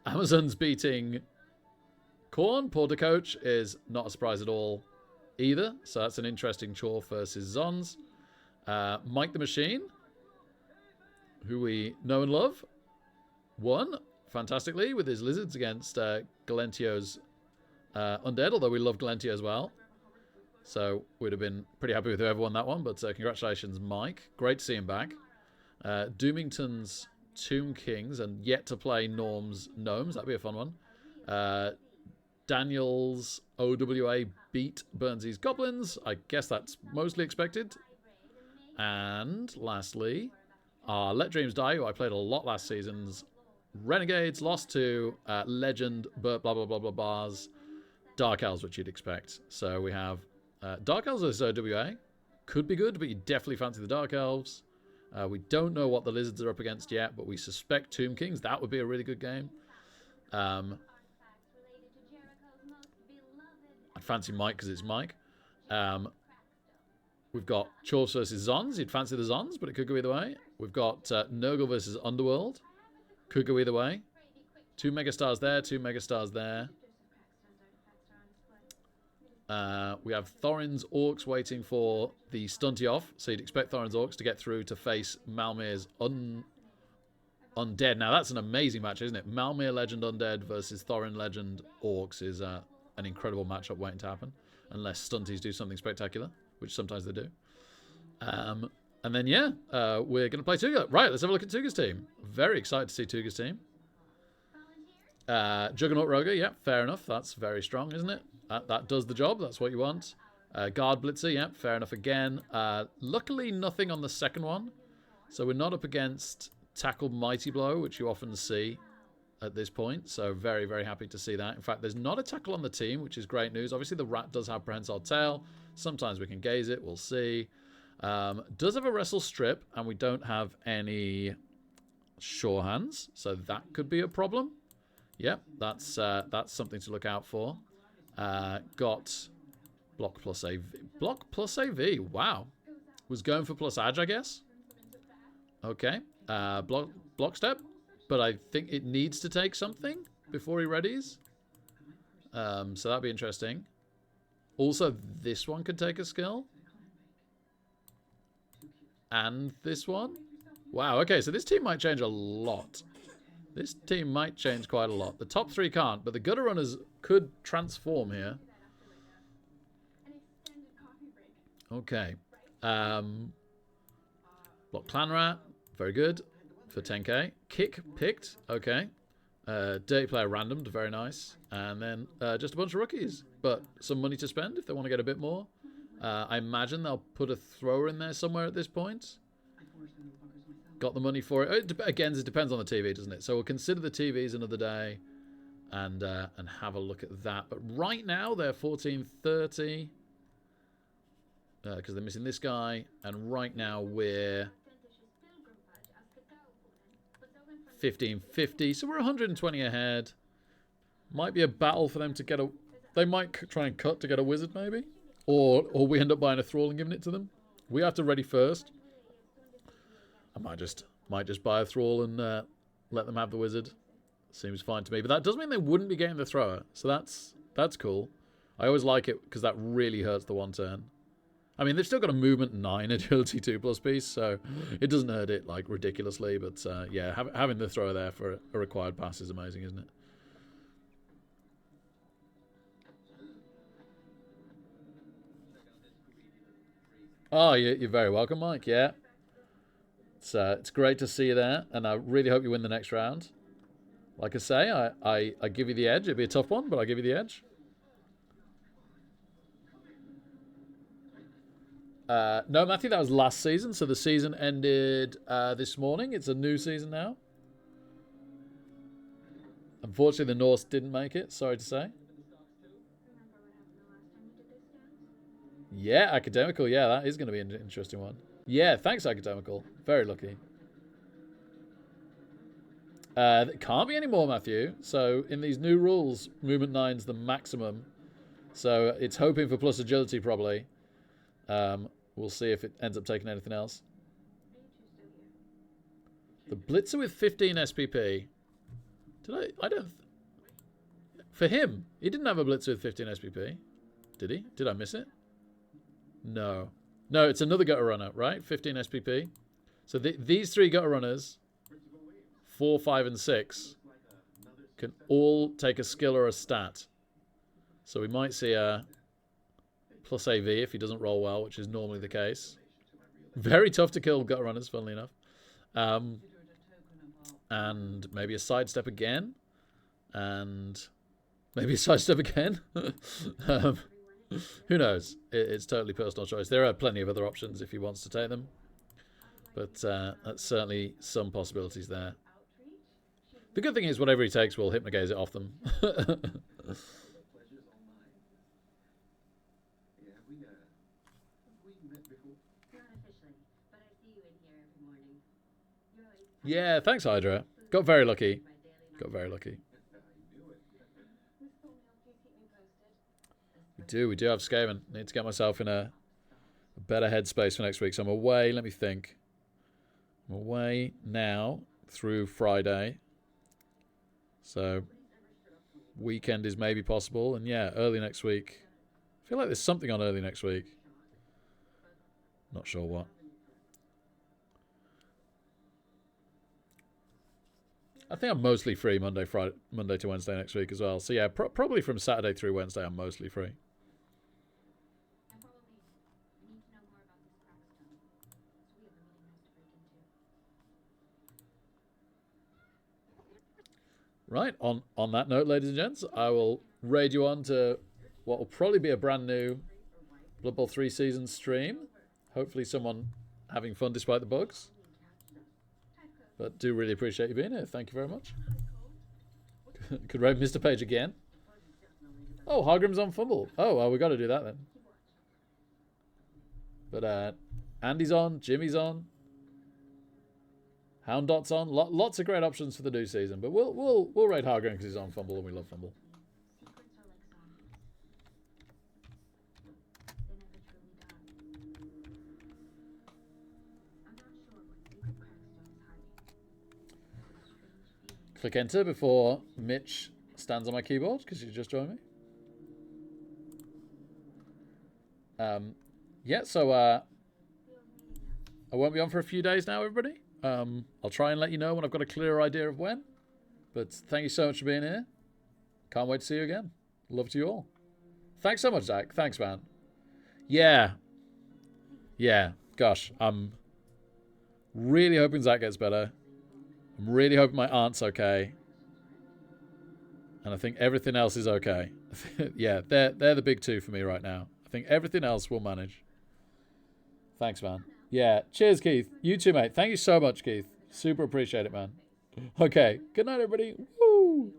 Amazon's beating Korn, Porter Coach, is not a surprise at all either. So that's an interesting Chorf versus Zons. Mike the Machine, who we know and love, won fantastically with his Lizards against Galentio's Undead, although we love Galentio as well. So we'd have been pretty happy with whoever won that one, but congratulations, Mike. Great to see him back. Doomington's Tomb Kings and yet to play Norm's Gnomes. That'd be a fun one. Daniel's OWA beat Burnsy's Goblins. I guess that's mostly expected. And lastly, Let Dreams Die, who I played a lot last season's Renegades, lost to Legend, but blah, blah, blah, blah, bars, Dark Elves, which you'd expect. So we have Dark Elves versus OWA. Could be good, but you definitely fancy the Dark Elves. We don't know what the Lizards are up against yet, but we suspect Tomb Kings. That would be a really good game. I'd fancy Mike because it's Mike. We've got Chorfs versus Zons. You'd fancy the Zons, but it could go either way. We've got Nurgle versus Underworld. Could go either way. 2 megastars there, 2 megastars there. We have Thorin's Orcs waiting for the stunty off. So you'd expect Thorin's Orcs to get through to face Malmir's Undead. Now, that's an amazing match, isn't it? Malmir Legend Undead versus Thorin Legend Orcs is an incredible matchup waiting to happen. Unless stunties do something spectacular, which sometimes they do. And then, yeah, we're going to play Tuga. Right, let's have a look at Tuga's team. Very excited to see Tuga's team. Juggernaut Roger, yeah, fair enough. That's very strong, isn't it? That does the job. That's what you want. Guard Blitzer, yeah, fair enough again. Luckily, nothing on the second one. So we're not up against Tackle Mighty Blow, which you often see at this point. So very, very happy to see that. In fact, there's not a tackle on the team, which is great news. Obviously, the rat does have Prehensile Tail. Sometimes we can gaze it. We'll see. Does have a Wrestle Strip, and we don't have any Sure Hands. So that could be a problem. Yep, that's something to look out for. Got Block plus AV. Block plus AV. Wow. Was going for plus Edge, I guess. Okay. Block step. But I think it needs to take something before he readies. So that'd be interesting. Also, this one could take a skill. And this one. Wow, okay, so this team might change a lot. This team might change quite a lot. The top three can't, but the gutter runners could transform here. Okay. Block Clan Rat. Very good. For 10k. Kick picked. Okay. Dirty Player randomed. Very nice. And then just a bunch of rookies. But some money to spend if they want to get a bit more. I imagine they'll put a thrower in there somewhere at this point. Got the money for it. Again, it depends on the TV, doesn't it? So we'll consider the TVs another day and have a look at that. But right now, they're 14.30 because they're missing this guy. And right now, we're 15.50. So we're 120 ahead. Might be a battle for them to get a... They might try and cut to get a wizard, maybe. Or we end up buying a thrall and giving it to them. We have to ready first. I might just buy a thrall and let them have the wizard. Seems fine to me. But that does mean they wouldn't be getting the thrower. So that's cool. I always like it because that really hurts the one turn. I mean, they've still got a movement 9, agility 2+ piece, so it doesn't hurt it like ridiculously. But yeah, having the thrower there for a required pass is amazing, isn't it? Oh, you're very welcome, Mike. Yeah. It's great to see you there, and I really hope you win the next round. Like I say, I give you the edge. It'll be a tough one, but I'll give you the edge. No, Matthew, that was last season, so the season ended this morning. It's a new season now. Unfortunately, the Norse didn't make it, sorry to say. Yeah, Academical. Yeah, that is going to be an interesting one. Yeah, thanks, Academical. Very lucky. It can't be any more, Matthew. So in these new rules, movement 9's the maximum. So it's hoping for plus agility, probably. We'll see if it ends up taking anything else. The Blitzer with 15 SPP. I don't... For him, he didn't have a Blitzer with 15 SPP. Did he? Did I miss it? No. No, it's another gutter runner, right? 15 SPP. So these three gutter runners, 4, 5, and 6, can all take a skill or a stat. So we might see a plus AV if he doesn't roll well, which is normally the case. Very tough to kill gutter runners, funnily enough. And maybe a sidestep again. And maybe a sidestep again. Who knows? It's totally personal choice. There are plenty of other options if he wants to take them. But that's certainly some possibilities there. The good thing is whatever he takes, we'll hypnogaze it off them. Yeah, thanks, Hydra. Got very lucky. Got very lucky. We do have Skaven. Need to get myself in a better headspace for next week. So I'm away. Let me think. I'm away now through Friday. So weekend is maybe possible. And yeah, early next week, feel like there's something on early next week. Not sure what. I think I'm mostly free Monday to Wednesday next week as well. So yeah, probably from Saturday through Wednesday, I'm mostly free. Right, on that note, ladies and gents, I will raid you on to what will probably be a brand new Blood Bowl 3 season stream. Hopefully someone having fun despite the bugs. But do really appreciate you being here. Thank you very much. Could raid Mr. Page again. Oh, Hargrim's on Fumble. Oh, well, we got to do that then. But Andy's on, Jimmy's on, Houndot's on. Lots of great options for the new season. But we'll raid Hargrim because he's on Fumble and we love Fumble. Click enter before Mitch stands on my keyboard because you just joined me. Yeah, so I won't be on for a few days now, everybody. I'll try and let you know when I've got a clearer idea of when. But thank you so much for being here. Can't wait to see you again. Love to you all. Thanks so much, Zach. Thanks, man. Yeah. Yeah. Gosh, I'm really hoping Zach gets better. I'm really hoping my aunt's okay. And I think everything else is okay. Yeah, they're the big two for me right now. I think everything else will manage. Thanks, man. Yeah, cheers, Keith. You too, mate. Thank you so much, Keith. Super appreciate it, man. Okay, good night, everybody. Woo!